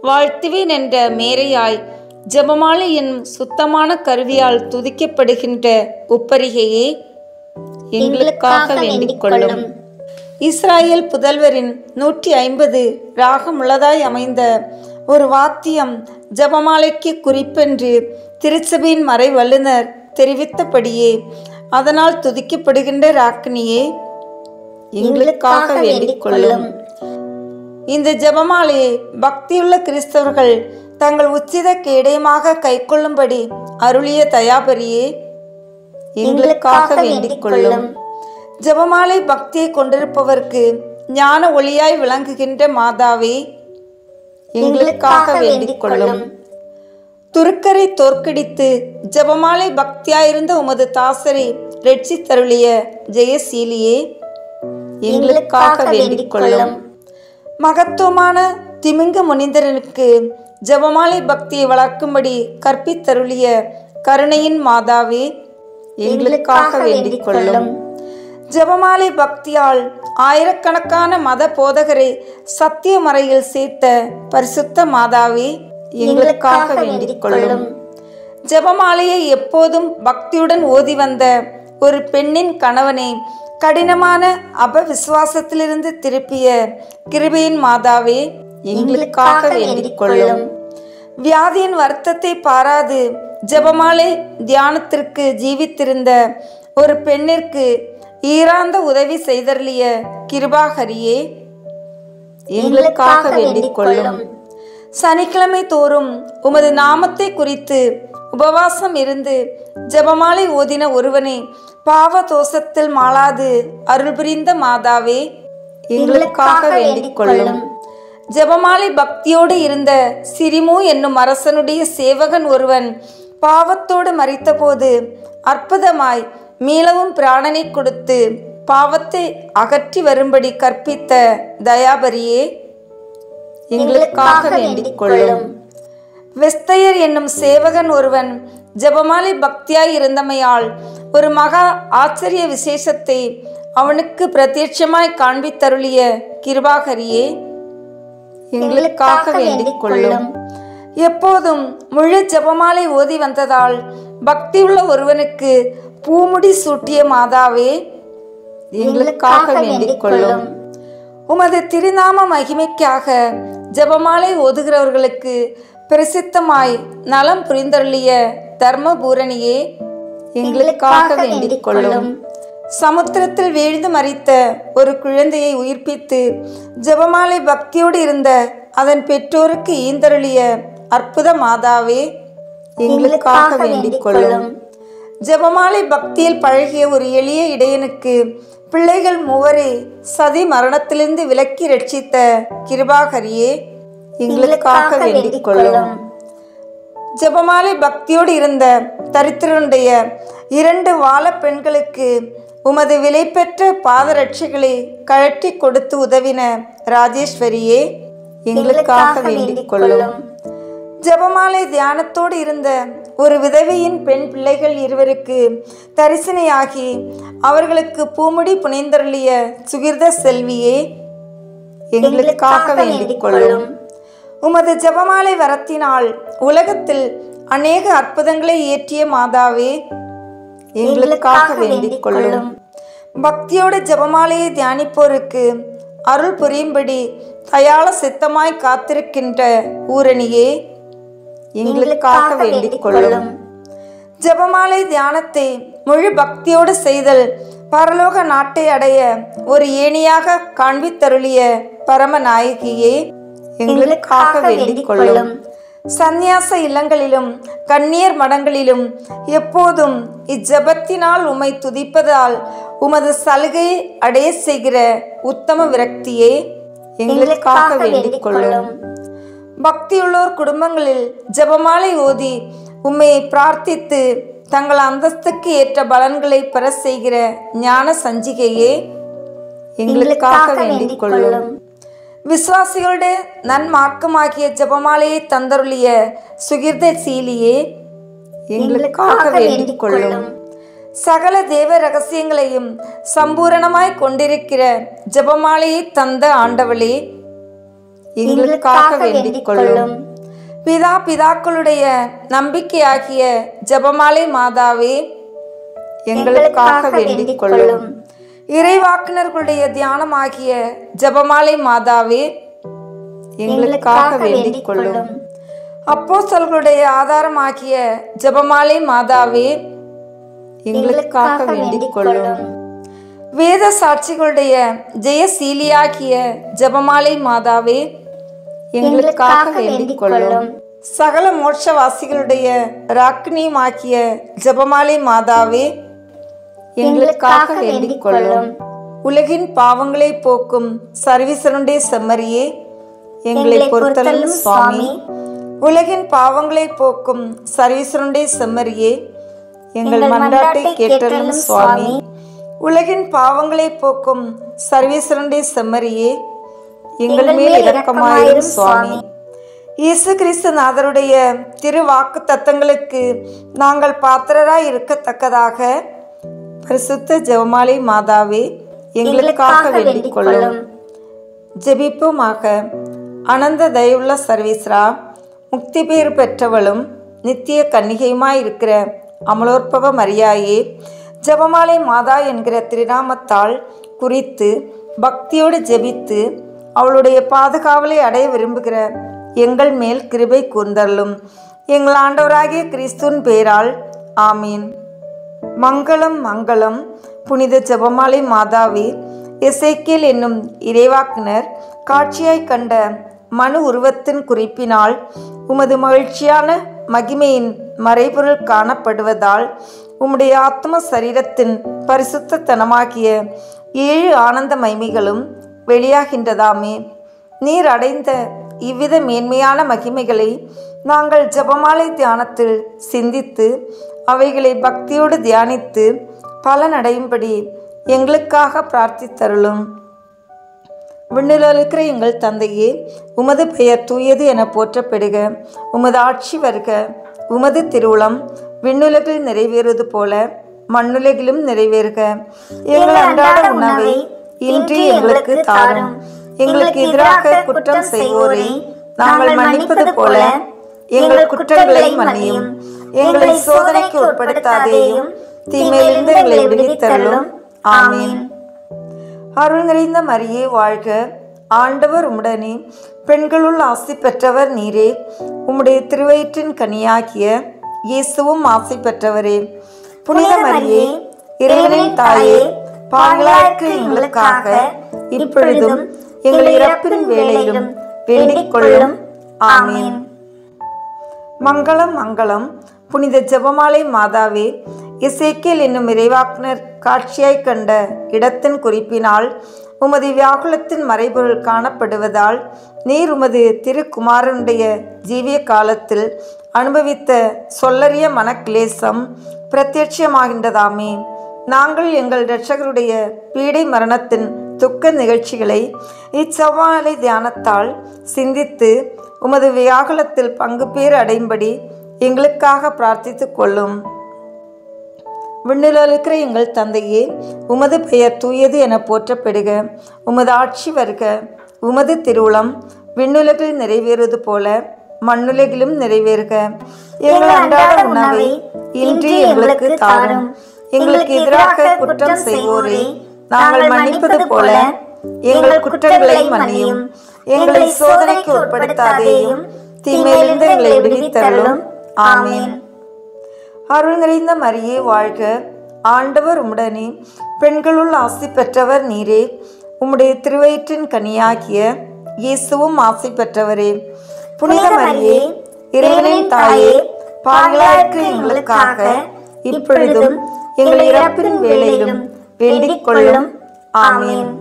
[SPEAKER 3] வாழ்த்துவேன் என்ற மேரையாய் ஜெபமாலை என்னும் சுத்தமான கருவியால் துதிக்கப்படுகின்ற உப்பரிகையே, எங்களுக்காக வேண்டிக் கொள்ளும். இஸ்ராயேல் புதல்வரின் 150 ராகமுள்ளதாய் அமைந்த ஒரு வாத்தியம் ஜெபமாலைக்கு குறிப்பென்று திருச்சபையின் மறை வல்லுனர் தெரிவித்தபடியே அதனால் துதிக்கப்படுகின்ற ராக்கினியே, எங்களுக்காக வேண்டிக் கொள்ளும். இந்த ஜெபமாலையை பக்தியுள்ள கிறிஸ்தவர்கள் தங்கள் உச்சித கேடயமாக கைக்கொள்ளும்படி அருளிய தயாபரியே, எங்களுக்காக வேண்டிக் கொள்ளும். ஜெபமாலை பக்தியை கொண்டிருப்பவர்க்கு ஞான ஒளியாய் விளங்குகின்ற மாதாவே, எங்களுக்காக வேண்டிக் கொள்ளும். துருக்கரை தோற்கடித்து ஜெபமாலை பக்தியாயிருந்த உமது தாசரை ரட்சித்தருளிய ஜெயசீலியே, எங்களுக்காக வேண்டிக் கொள்ளும். மகத்துவமான திமிங்க முனிந்தரனுக்கு ஜெபமாலை பக்தியை வளர்க்கும்படி கற்பித்தருளிய கருணையின் மாதாவே, எங்களுக்காக வேண்டிக் கொள்ளும். ஜெபமாலை பக்தியால் ஆயிரக்கணக்கான மத போதகரை சத்திய மறையில் சேர்த்த பரிசுத்த மாதாவே, எங்களுக்காக வேண்டிக் கொள்ளும். ஜெபமாலையை எப்போதும் பக்தியுடன் ஓதி வந்த ஒரு பெண்ணின் கணவனை கடினமான அபவிசுவாசத்திலிருந்து திருப்பிய கிருபையின் மாதாவே, எங்களுக்காக வேண்டிக் கொள்ளும். வியாதியின் வருத்தத்தை பாராது ஜெபமாலை தியானத்திற்கு ஜீவித்திருந்த ஒரு பெண்ணிற்கு ஈராந்த உதவி செய்தருளிய கிருபாகரியே, எங்களுக்காக வேண்டிக் கொள்ளும். சனிக்கிழமை தோறும் உமது நாமத்தை குறித்து உபவாசம் இருந்து ஜெபமாலை ஓதின ஒருவனை பாவ தோஷத்தில் மாளாது அருள் புரிந்த மாதாவே, எங்களுக்காக வேண்டிக் கொள்ளும். ஜெபமாலை பக்தியோடு இருந்த சிரிமு என்னும் அரசனுடைய சேவகன் ஒருவன் பாவத்தோடு மரித்தபோது அற்புதமாய் மீளவும் பிராணனை கொடுத்து பாவத்தை அகற்றி வரும்படி கற்பித்த தயாபரியே, எங்களுக்காக வேண்டிக் கொள்ளும். வெஸ்தையர் என்னும் சேவகன் ஒருவன் ஜெபமாலை பக்தியாய் இருந்தமையால் ஒரு மகா ஆச்சரிய விசேஷத்தை அவனுக்கு பிரத்யட்சமாய் காண்பித்தருளிய கிருபாகரியே, எங்களுக்காக வேண்டிக் கொள்ளும். எப்போதும் முழு ஜெபமாலை ஓதி வந்ததால் பக்தியுள்ள ஒருவனுக்கு பூமுடி சூட்டிய மாதாவே, எங்களுக்காக வேண்டிக் கொள்ளும். உமது திருநாம மகிமைக்காக ஜெபமாலை ஓதுகிறவர்களுக்கு பிரசித்தமாய் நலம் புரிந்தருளிய தர்மபூரணியே, எங்களுக்காக வேண்டிக் கொள்ளும். சமுத்திரத்தில் வீழ்ந்து மரித்த ஒரு குழந்தையை உயிர்ப்பித்து ஜெபமாலை பக்தியோடு இருந்த அதன் பெற்றோருக்கு ஈந்தருளிய அற்புத மாதாவே, எங்களுக்காக வேண்டிக் கொள்ளும். ஜெபமாலை பக்தியில் பழகிய ஒரு எளிய இடையனுக்கு பிள்ளைகள் மூவரை சதி மரணத்திலிருந்து விலக்கி ரட்சித்த கிருபாகரியே, எங்களுக்காக வேண்டிக் கொள்ளும். ஜெபமாலை பக்தியோடு இருந்த தரித்திரனுடைய 2 வால பெண்களுக்கு உமது விலை பெற்ற பாதரட்சிகளை கழட்டி கொடுத்து உதவின ராஜேஸ்வரியே, எங்களுக்காக வேண்டிக் கொள்ளும். ஜெபமாலை தியானத்தோடு இருந்த ஒரு விதவையின் பெண் பிள்ளைகள் 2 தரிசனையாகி அவர்களுக்கு பூமுடி புனைந்தருளிய சுகிர்த செல்வியே, எங்களுக்காக வேண்டிக் கொள்ளும். உமது ஜெபமாலை வரத்தினால் உலகத்தில் அநேக அற்புதங்களை ஏற்றிய மாதாவே, எங்களுக்காக வேண்டிக் கொள்ளும். பக்தியோடு ஜெபமாலையை தியானிப்போருக்கு அருள் புரியும்படி தயாள சித்தமாய் காத்திருக்கின்ற ஊரணியே, எங்களுக்காக வேண்டிக் கொள்ளும். ஜெபமாலை தியானத்தை முழு பக்தியோடு செய்தல் பரலோக நாட்டை அடைய ஒரு ஏணியாக காண்பித்தருளிய பரமநாயகியே, எங்களுக்காக வேண்டிக் கொள்ளும். சந்நியாச இல்லங்களிலும் கன்னியர் மடங்களிலும் எப்போதும் இஜபத்தினால் உம்மை துதிப்பதால் உமது சலுகை அடைய செய்கிற உத்தம விரக்தியே, எங்களுக்காக வேண்டிக் கொள்ளும். பக்தியுள்ளோர் குடும்பங்களில் ஜெபமாலை ஓதி உம்மை பிரார்த்தித்து தங்கள் அந்தஸ்துக்கு ஏற்ற பலன்களை பெற செய்கிற ஞான சஞ்சிகையே, எங்களுக்காக வேண்டிக் கொள்ளும். விசுவாசிகளுடைய நன்மார்க்கமாகிய ஜெபமாலையை தந்தருளிய சுகிர்த சீலியே, எங்களுக்காக வேண்டிக் கொள்ளும். சகல தேவ ரகசியங்களையும் சம்பூரணமாய் கொண்டிருக்கிற ஜெபமாலையை தந்த ஆண்டவளே, எங்களுக்காக வேண்டிக் கொள்ளும். பிதாக்களுடைய நம்பிக்கையாகிய ஜெபமாலை மாதாவே, எங்களுக்காக வேண்டிக் கொள்ளும். இறைவாக்கினர்களுடைய தியானமாகிய ஜெபமாலை மாதாவே, எங்களுக்காக வேண்டிக் கொள்ளும். அப்போஸ்தலர்களுடைய ஆதாரமாகிய ஜெபமாலை மாதாவே, எங்களுக்காக வேண்டிக் கொள்ளும். வேத சாட்சிகளுடைய ஜெயசீலியாகிய ஜெபமாலை மாதாவே, எங்களுக்காக வேண்டிக் கொள்ளும். சகல மோட்சவாசிகளுடைய ராக்கினியுமாகிய ஜெபமாலை மாதாவே, எங்களுக்காக வேண்டிக் கொள்ளும். உலகின் பாவங்களை போக்கும் சர்வீசனுடைய செம்மறியே, எங்களை பொறுத்தருளும் சுவாமி. உலகின் பாவங்களை போக்கும் சர்வீசனுடைய செம்மறியே, எங்கள் மன்றாட்டை கேட்டருளும் சுவாமி. உலகின் பாவங்களை போக்கும் சர்வீசனுடைய செம்மறியே, எங்கள் மேல் இரக்கமாயிரும் சுவாமி. இயேசு கிறிஸ்து நாதருடைய திரு வாக்கு தத்தங்களுக்கு நாங்கள் பாத்திரராய் இருக்கத்தக்கதாக பரிசுத்த ஜெபமாலை மாதாவே, எங்களுக்காக வேண்டிக் கொள்ளும். ஜெபிப்போமாக. அனந்த தயவுள்ள சர்வீஸ்ரா, முக்தி பேறு பெற்றவளும் நித்திய கன்னிகையுமாயிருக்கிற அமலோற்பவ மரியாயே, ஜெபமாலை மாதா என்கிற திருநாமத்தால் குறித்து பக்தியோடு ஜெபித்து அவளுடைய பாதுகாவலை அடைய விரும்புகிற எங்கள் மேல் கிருபை கூர்ந்தருளும். எங்கள் ஆண்டவராகிய கிறிஸ்துவின் பேரால் ஆமீன். மங்களம் மங்களம். புனித ஜெபமாலை மாதாவே, எசேக்கியேல் என்னும் இறைவாக்கினர் காட்சியாய் கண்ட மனு உருவத்தின் குறிப்பினால் உமது மகிழ்ச்சியான மகிமையின் மறைபொருள் காணப்படுவதால் உம்முடைய ஆத்ம சரீரத்தின் பரிசுத்தனமாகிய 7 ஆனந்த மகிமைகளும் வெளியாகின்றதாமே. நீர் அடைந்த இவ்வித மேன்மையான மகிமைகளை நாங்கள் ஜெபமாலை தியானத்தில் சிந்தித்து அவைகளை பக்தியோடு தியானித்து பலனடையும்படி எங்களுக்காக பிரார்த்தித்தருளும். விண்ணிலிருக்கிற எங்கள் தந்தையே, உமது பெயர் தூயது என போற்றப்படுக. உமது ஆட்சி வருக. உமது திருவுளம் விண்ணுலகில் நிறைவேறுவது போல மண்ணுலகிலும் நிறைவேறுக. எங்கள் அன்றாட உணவை இன்று எங்களுக்கு தாரும். எங்களுக்கு எதிராக குற்றம் செய்வோரை நாங்கள் மன்னிப்பது போல எங்கள் குற்றங்களை மன்னியும். எங்களை சோதனைக்கு உட்படுத்தாதேயும், தீமையிலிருந்து எங்களை விடுவித்தருளும். ஆமீன். அருள் நிறைந்த மரியே வாழ்க. ஆண்டவர் உம்முடனே, பெண்களுள் ஆசி பெற்றவர் நீரே. உம்முடைய திருவயிற்றின் கனியாகிய இயேசுவும் ஆசி பெற்றவரே. புனித மரியே, இறைவனின் தாயே, பாவிகளாயிருக்கிற எங்களுக்காக இப்பொழுதும் எங்கள் இறப்பின் வேளையிலும் வேண்டிக் கொள்ளும். ஆமீன். மங்களம் மங்களம். புனித ஜெபமாலை மாதாவே, எசேக்கியேல் என்னும் இறைவாக்கினர் காட்சியாய் கண்ட இடத்தின் குறிப்பினால் உமது வியாகுலத்தின் மறைபொருள் காணப்படுவதால் நீர் உமது திருக்குமாரனுடைய ஜீவிய காலத்தில் அனுபவித்த சொல்லறிய மனக்லேசம் பிரத்யட்சமாகின்றதாமே. நாங்கள் எங்கள் இரட்சகருடைய பீடை மரணத்தின் துக்க நிகழ்ச்சிகளை இச்செவ்வாழை தியானத்தால் சிந்தித்து உமது வியாகுலத்தில் பங்கு பேர் அடையும்படி எங்களுக்காக பிரார்த்தித்து கொள்ளும். விண்ணில் இருக்கிற எங்கள் தந்தையே, உமது பெயர் தூயது என போற்றப்படுக. உமது ஆட்சி வருக. உமது திருவுளம் விண்ணுலகில் நிறைவேறுவது போல மண்ணுலகிலும் நிறைவேறுக. எங்கள் அன்றாட உணவை இன்று எங்களுக்கு தாரும். எங்களுக்கு எதிராக குற்றம் செய்வோரை நாங்கள் மன்னிப்பது போல எங்கள் குற்றங்களை மன்னியும். எங்களை சோதனைக்கு உட்படுத்தாதேயும், தீமையிலிருந்து எங்களை விடுவித்தருளும். ஆமீன். அருள் நிறைந்த மரியே வாழ்க. ஆண்டவர் உம்முடனே, பெண்களுள் ஆசி பெற்றவர் நீரே. உம்முடைய திருவயிற்றின் கனியாகிய இயேசுவும் ஆசி பெற்றவரே. புனித மரியே, இறைவனின் தாயே, பாவிகளாகிய எங்களுக்காக இப்பொழுதும் எங்கள் இறப்பின் வேளையிலும் வேண்டிக் கொள்ளும். ஆமீன்.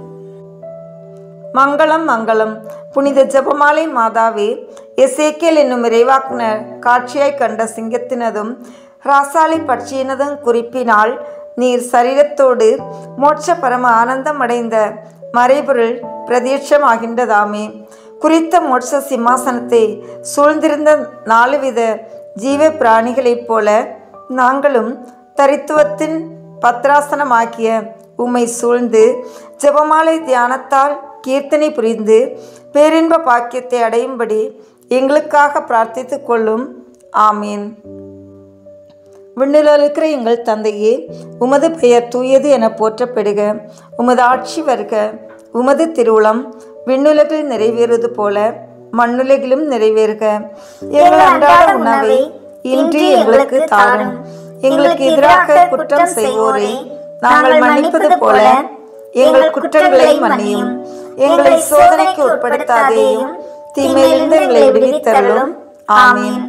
[SPEAKER 3] மங்களம் மங்களம். புனித ஜெபமாலை மாதாவே, எசேக்கியேல் என்னும் இறைவாக்கினர் காட்சியாய் கண்ட சிங்கத்தினதும் ராசாலை பட்சியினதும் குறிப்பினால் நீர் சரீரத்தோடு மோட்ச பரம ஆனந்தம் அடைந்த மறைபொருள் பிரத்யட்சமாகின்றதாமே. குறித்த மோட்ச சிம்மாசனத்தை சூழ்ந்திருந்த 4 வித ஜீவ பிராணிகளைப் போல நாங்களும் தரித்துவத்தின் பத்ராசனமாக்கிய உம்மை சூழ்ந்து ஜெபமாலை தியானத்தால் கீர்த்தனை புரிந்து பேரின்ப பாக்கியத்தை அடையும்படி எங்களுக்காக பிரார்த்தித்து கொள்ளும். ஆமீன். விண்ணில் இருக்கிற எங்கள் தந்தையே, உமது பெயர் தூயது என போற்றப்படுக. உமது ஆட்சி வருக. உமது திருவுளம் விண்ணுலகில் நிறைவேறுவது போல மண்ணுலகிலும் நிறைவேறுக. எங்கள் அன்றாட உணவை இன்று எங்களுக்கு தாரும். எங்களுக்கு எதிராக குற்றம் செய்வோரை நாங்கள் மன்னிப்பது போல எங்கள் குற்றங்களை மன்னியும். எங்களை சோதனைக்கு உட்படுத்தாதேயும், தீமையிலிருந்து எங்களை விடுவித்தருளும். ஆமீன்.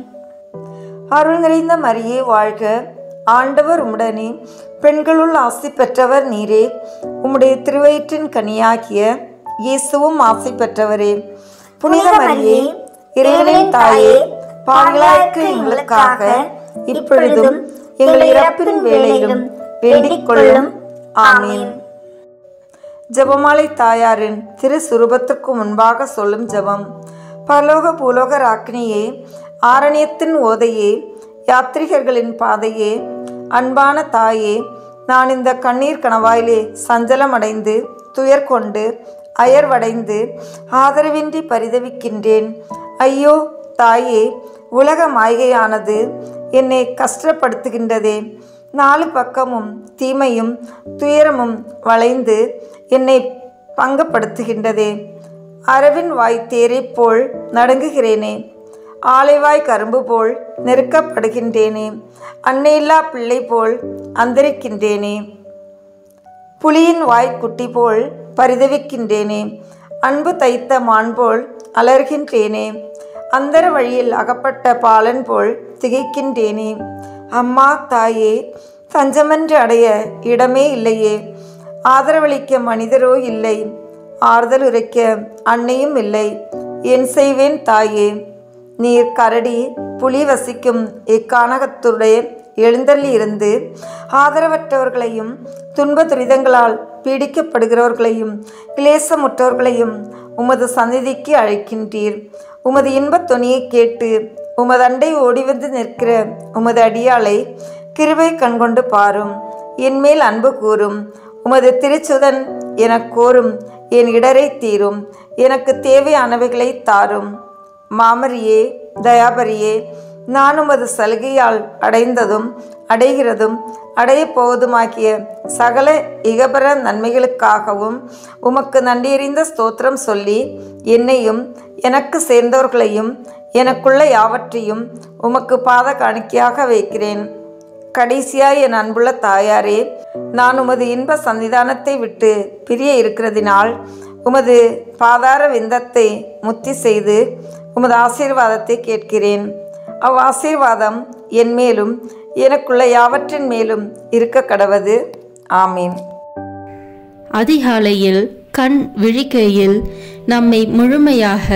[SPEAKER 3] அருள் நிறைந்த மரியே வாழ்க. ஆண்டவர் உம்முடனே, பெண்களுள் ஆசி பெற்றவர் நீரே. உம்முடைய திருவயிற்றின் கனியாகிய இயேசுவும் ஆசி பெற்றவரே. புனித மரியே, இறைவனின் தாயே, பாவிகளாகிய எங்களுக்காக இப்பொழுதும் எங்கள் இறப்பின் வேளையிலும் வேண்டிக் கொள்ளும். ஆமீன். ஜெபமாலை தாயாரின் திரு சுரூபத்துக்கு முன்பாக சொல்லும் ஜெபம். பரலோக பூலோக ராக்கினியே, ஆரண்யத்தின் ஓதையே, யாத்ரிகர்களின் பாதையே, அன்பான தாயே, நான் இந்த கண்ணீர் கணவாயிலே சஞ்சலமடைந்து துயர் கொண்டு அயர்வடைந்து ஆதரவின்றி பரிதவிக்கின்றேன். ஐயோ தாயே, உலக மாய்கையானது என்னை கஷ்டப்படுத்துகின்றதே. 4 பக்கமும் தீமையும் துயரமும் வளைந்து என்னை பங்கப்படுத்துகின்றதே. அரவின் வாய் தேரை போல் நடுங்குகிறேனே. ஆலைவாய் கரும்பு போல் நெருக்கப்படுகின்றேனே. அன்னையில்லா பிள்ளை போல் அந்தரிக்கின்றேனே. புலியின் வாய்க்குட்டி போல் பரிதவிக்கின்றேனே. அன்பு தைத்த மான் போல் அலர்கின்றேனே. அந்தர வழியில் அகப்பட்ட பாலன் போல் திகைக்கின்றேனே. அம்மா தாயே, தஞ்சமென்று அடைய இடமே இல்லையே. ஆதரவளிக்க மனிதரோ இல்லை, ஆறுதல் உரைக்க அன்னையும் இல்லை. என் செய்வேன் தாயே? நீர் கரடி புலி வசிக்கும் இக்கானகத்துடைய எழுந்தள்ளி இருந்து ஆதரவற்றவர்களையும் துன்ப துரிதங்களால் பீடிக்கப்படுகிறவர்களையும் கிளேசமுற்றவர்களையும் உமது சந்நிதிக்கு அழைக்கின்றீர். உமது இன்பத் தொனியை கேட்டு உமது அண்டை ஓடிவந்து நிற்கிற உமது அடியாளை கிருபை கண்கொண்டு பாரும். என்மேல் அன்பு கூறும். உமது திருச்சுதன் எனக் கோரும் என் இடரை தீரும். எனக்கு தேவையானவைகளை தாரும். மாமரியே, தயாபரியே, நான் உமது சலுகையால் அடைந்ததும் அடைகிறதும் அடையப் போவதுமாகிய சகல இகபர நன்மைகளுக்காகவும் உமக்கு நன்றியறிந்த ஸ்தோத்திரம் சொல்லி என்னையும் எனக்கு சேர்ந்தவர்களையும் எனக்குள்ள யாவற்றையும் உமக்கு பாத காணிக்கையாக வைக்கிறேன். கடைசியாய் என் அன்புள்ள தாயாரே, நான் உமது இன்ப சன்னிதானத்தை விட்டு பிரிய இருக்கிறதினால் உமது பாதார விந்தத்தை முத்தி செய்து உமது ஆசீர்வாதத்தை கேட்கிறேன். ஆசீர்வாதம் என் மேலும் எனக்குள்ள யாவற்றின் மேலும் இருக்க கடவது. ஆமீன்.
[SPEAKER 2] அதிகாலையில் கண் விழிக்கையில் நம்மை முழுமையாக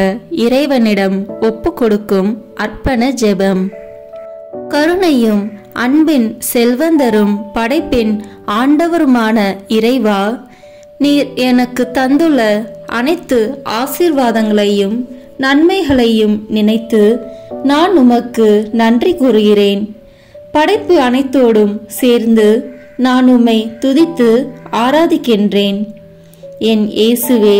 [SPEAKER 2] இறைவனிடம் ஒப்பு கொடுக்கும் அர்ப்பண ஜெபம். கருணையும் அன்பின் செல்வந்தரும் படைப்பின் ஆண்டவருமான இறைவா, நீர் எனக்கு தந்துள்ள அனைத்து ஆசீர்வாதங்களையும் நன்மைகளையும் நினைத்து நான் உமக்கு நன்றி கூறுகிறேன். படைப்பு அனைத்தோடும் சேர்ந்து நான் உம்மை துதித்து ஆராதிக்கின்றேன். என் இயேசுவே,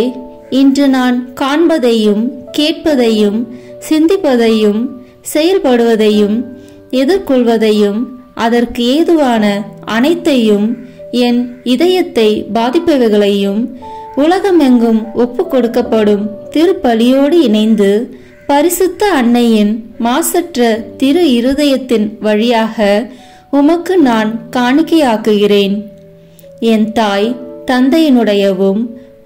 [SPEAKER 2] இன்று நான் காண்பதையும் கேட்பதையும் சிந்திப்பதையும் செயல்படுவதையும் எதிர்கொள்வதையும் அதற்கு ஏதுவான அனைத்தையும் என் இதயத்தை பாதிப்பவைகளையும் உலகமெங்கும் ஒப்பு கொடுக்கப்படும் திருப்பலியோடு இணைந்து பரிசுத்த அன்னையின் மாசற்ற திரு இருதயத்தின் வழியாக உமக்கு நான் காணிக்கையாக்குகிறேன். என் தாய் தந்தையினுடையவும்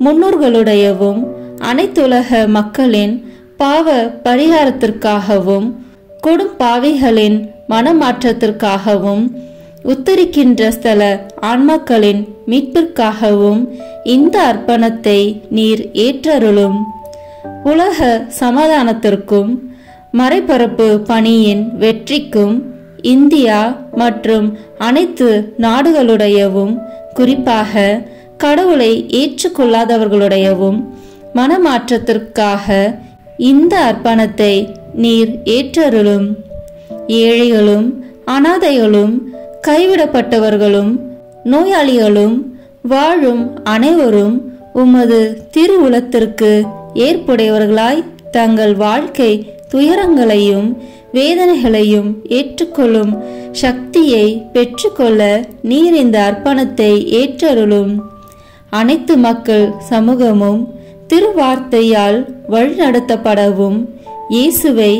[SPEAKER 2] முன்னோர்களுடையவும் அனைத்துலக மக்களின் பாவ பரிகாரத்திற்காகவும் கொடும் பாவிகளின் மனமாற்றத்திற்காகவும் உத்தரிக்கின்ற ஸ்தல ஆன்மாக்களின் மீட்பிற்காகவும் இந்த அர்ப்பணத்தை நீர் ஏற்றருளும். உலக சமாதானத்திற்கும் மறைபரப்பு பணியின் வெற்றிக்கும் இந்தியா மற்றும் அனைத்து நாடுகளுடையவும் குறிப்பாக கடவுளை ஏற்றுக்கொள்ளாதவர்களுடையவும் மனமாற்றத்திற்காக இந்த அர்ப்பணத்தை நீர் ஏற்றருளும். ஏழைகளும் அனாதைகளும் கைவிடப்பட்டவர்களும் நோயாளிகளும் வாழும் அனைவரும் உமது திருவுளத்திற்கு ஏற்புடையவர்களாய் தங்கள் வாழ்க்கை துயரங்களையும் வேதனைகளையும் ஏற்றுக்கொள்ளும் சக்தியை பெற்றுக்கொள்ள நீர் இந்த அர்ப்பணத்தை ஏற்றருளும். அனைத்து மக்கள் சமூகமும் திருவார்த்தையால் வழிநடத்தப்படவும் இயேசுவை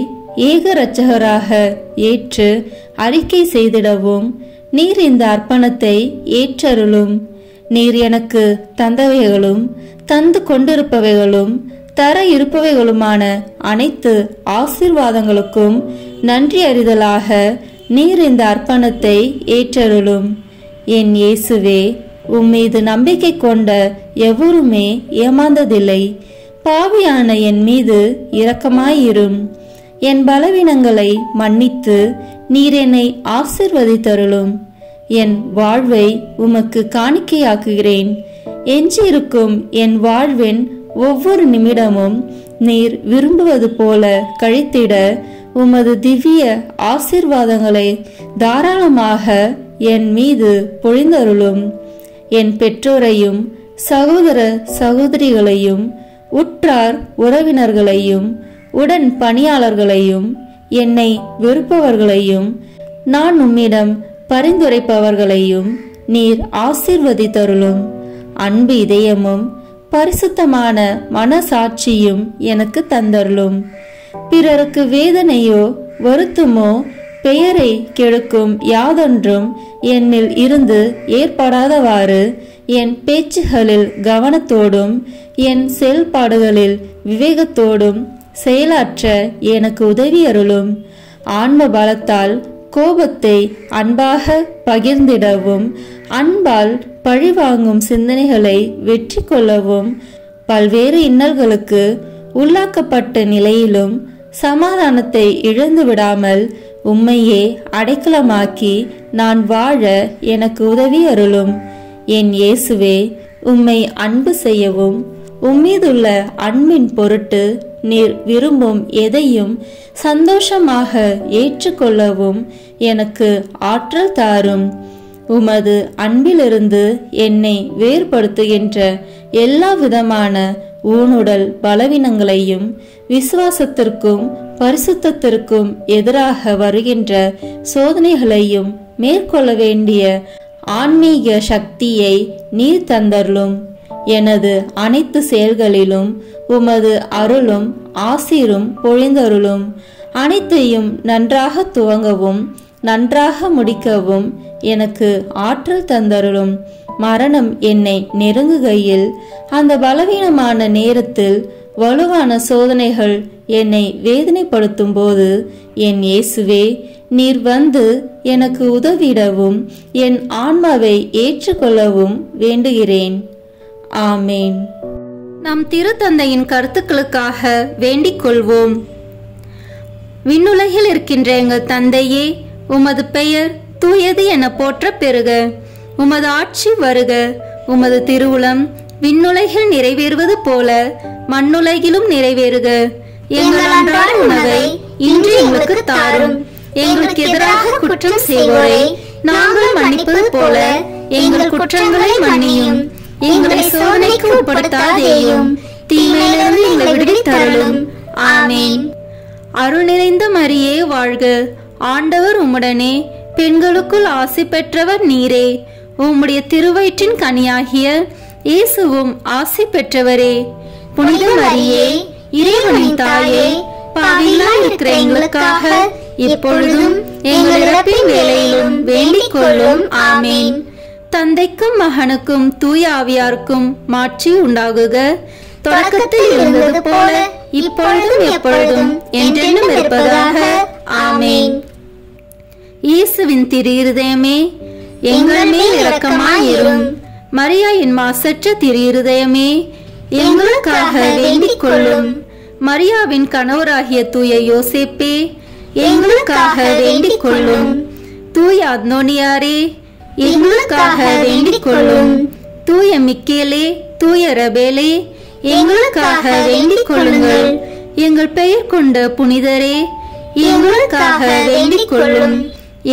[SPEAKER 2] ஏக இரட்சகராக ஏற்று அறிக்கை செய்திடவும் நீர் இந்த அர்ப்பணத்தை ஏற்றருளும். நீர் எனக்கு தந்தவைகளும் தந்து கொண்டிருப்பவைகளும் தர இருப்பவைகளுமான அனைத்து ஆசீர்வாதங்களுக்கும் நன்றி அறிதலாக நீர் இந்த அர்ப்பணத்தை ஏற்றருளும். என் இயேசுவே, உம்மீது நம்பிக்கை கொண்ட எவருமே ஏமாந்ததில்லை. பாவியான என் மீது இரக்கமாயிரும். என் பலவீனங்களை மன்னித்து நீர் என்னை ஆசீர்வதித்தருளும். என் வாழ்வை உமக்கு காணிக்கையாக்குகிறேன். எஞ்சியிருக்கும் என் வாழ்வின் ஒவ்வொரு நிமிடமும் நீர் விரும்புவது போல கழித்திட உமது திவ்ய ஆசீர்வாதங்களை தாராளமாக என் மீது பொழிந்தருளும். என் பெற்றோரையும் சகோதர சகோதரிகளையும் உற்றார் உறவினர்களையும் உடன் பணியாளர்களையும் என்னை வெறுப்பவர்களையும் நான் உம்மிடம் பரிந்துரைப்பவர்களையும் நீர் ஆசீர்வதித்தருளும். அன்பு இதயமும் பரிசுத்தமான மனசாட்சியும் எனக்கு தந்தருளும். பிறருக்கு வேதனையோ வருத்தமோ பெயரை கெடுக்கும் யாதொன்றும் என்னில் இருந்து ஏற்படாதவாறு என் பேச்சுகளில் கவனத்தோடும் என் செயல்பாடுகளில் விவேகத்தோடும் செயலாற்ற எனக்கு உதவி அருளும். ஆன்ம பலத்தால் கோபத்தை அன்பாக பகிர்ந்திடவும் அன்பால் பழிவாங்கும் சிந்தனைகளை வெற்றி கொள்ளவும் பல்வேறு இன்னல்களுக்கு உள்ளாக்கப்பட்ட நிலையிலும் சமாதானத்தை இழந்து விடாமல் உம்மையே அடைக்கலமாக்கி நான் வாழ எனக்கு உதவி அருளும். என் இயேசுவே, உம்மை அன்பு செய்யவும் உம்மீதுள்ள அன்பின் பொருட்டு நீர் விரும்பும் எதையும் சந்தோஷமாக ஏற்றுக்கொள்ளவும் எனக்கு ஆற்றல் தாரும். உமது அன்பிலிருந்து என்னை வேறுபடுத்துகின்ற எல்லா விதமான ஊனுடல் பலவீனங்களையும் விசுவாசத்திற்கும் பரிசுத்தத்திற்கும் எதிராக வருகின்ற சோதனைகளையும் மேற்கொள்ள வேண்டிய ஆன்மீக சக்தியை நீர் தந்தருளும். எனது அனைத்து செயல்களிலும் உமது அருளும் ஆசீரும் பொழிந்தருளும். அனைத்தையும் நன்றாக துவங்கவும் நன்றாக முடிக்கவும் எனக்கு ஆற்றல் தந்தருளும். மரணம் என்னை நெருங்குகையில் அந்த பலவீனமான நேரத்தில் வலுவான சோதனைகள் என்னை வேதனைப்படுத்தும் போது என் இயேசுவே, நீர் வந்து எனக்கு உதவிடவும் என் ஆன்மாவை ஏற்றுக்கொள்ளவும் வேண்டுகிறேன். ஆமேன். நம் திருத்தந்தையின் கருத்துக்களுக்காக வேண்டிக் கொள்வோம். விண்ணுலகில் இருக்கின்ற எங்கள் தந்தையே, உமது பெயர் தூயது என போற்ற பெறுக. உமது ஆட்சி வருக. உமது திருவுளம் விண்ணுலகில் நிறைவேறுவது போல மண்ணுலகிலும் நிறைவேறுக. எங்கள் அன்றாட உணவை இன்று எங்களுக்கு தாரும். எங்களுக்கு எதிராக குற்றம் செய்வோரை நாங்கள் மன்னிப்பது போல எங்கள் குற்றங்களை மன்னியும். எங்களை சோதனைக்கு உட்படுத்தாதேயும், தீமையிலிருந்து எங்களை விடுவித்தருளும். ஆமேன். அருள் நிறைந்த மரியே வாழ்க. ஆண்டவர் உம்முடனே, பெண்களுக்குள் ஆசி பெற்றவர் நீரே. உம்முடைய திருவயிற்றின் கனியாகிய இயேசுவும் ஆசி பெற்றவரே. புனித மரியே, இறைவனின் தாயே, பாவிகளாய் இருக்கிற எங்களுக்காக இப்பொழுதும் எங்கள் இறப்பின் வேளையிலும் வேண்டிக் கொள்ளும். ஆமேன். தந்தைக்கும் மகனுக்கும் தூய ஆவியாருக்கும் மாட்சி உண்டாகுக. தொடக்கத்தில் இருந்தது போல இப்பொழுதும் எப்பொழுதும் என்றென்றும் இருப்பதாக. ஆமேன். இயேசுவின் திரு இருதயமே, எங்கள் மேல் இரக்கமாயிரும். மரியாயின் மாசற்ற திரு இருதயமே, எங்களுக்காக வேண்டிக் கொள்ளும். மரியாவின் கணவராகிய தூய யோசேப்பே, எங்களுக்காக வேண்டிக் கொள்ளும். தூய அத்னோனியாரே, எங்களுக்காக வேண்டிக் கொள்ளும். தூய மிக்கேலே, தூய ரபேலே, எங்களுக்காக வேண்டிக் கொள்ளுங்கள். எங்கள் பெயர் கொண்ட புனிதரே, எங்களுக்காக வேண்டிக் கொள்ளும்.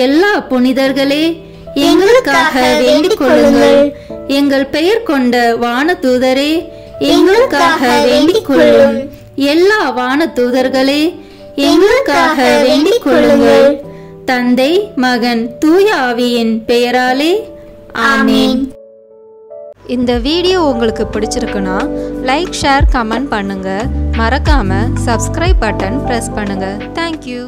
[SPEAKER 2] எல்லா புனிதர்களே, எங்களுக்காக வேண்டிக் கொள்ளுங்கள். எங்கள் பெயர் கொண்ட வானதூதரே, எங்களுக்காக வேண்டிக் கொள்ளும். எல்லா வானதூதர்களே, எங்களுக்காக வேண்டிக் கொள்ளுங்கள். தந்தை, மகன், தூய ஆவியின் பெயராலே. ஆமேன்.
[SPEAKER 6] இந்த வீடியோ உங்களுக்கு பிடிச்சிருக்குன்னா லைக், ஷேர், கமெண்ட் பண்ணுங்க. மறக்காம சப்ஸ்கிரைப் பட்டன் பிரஸ் பண்ணுங்க. தேங்க்யூ.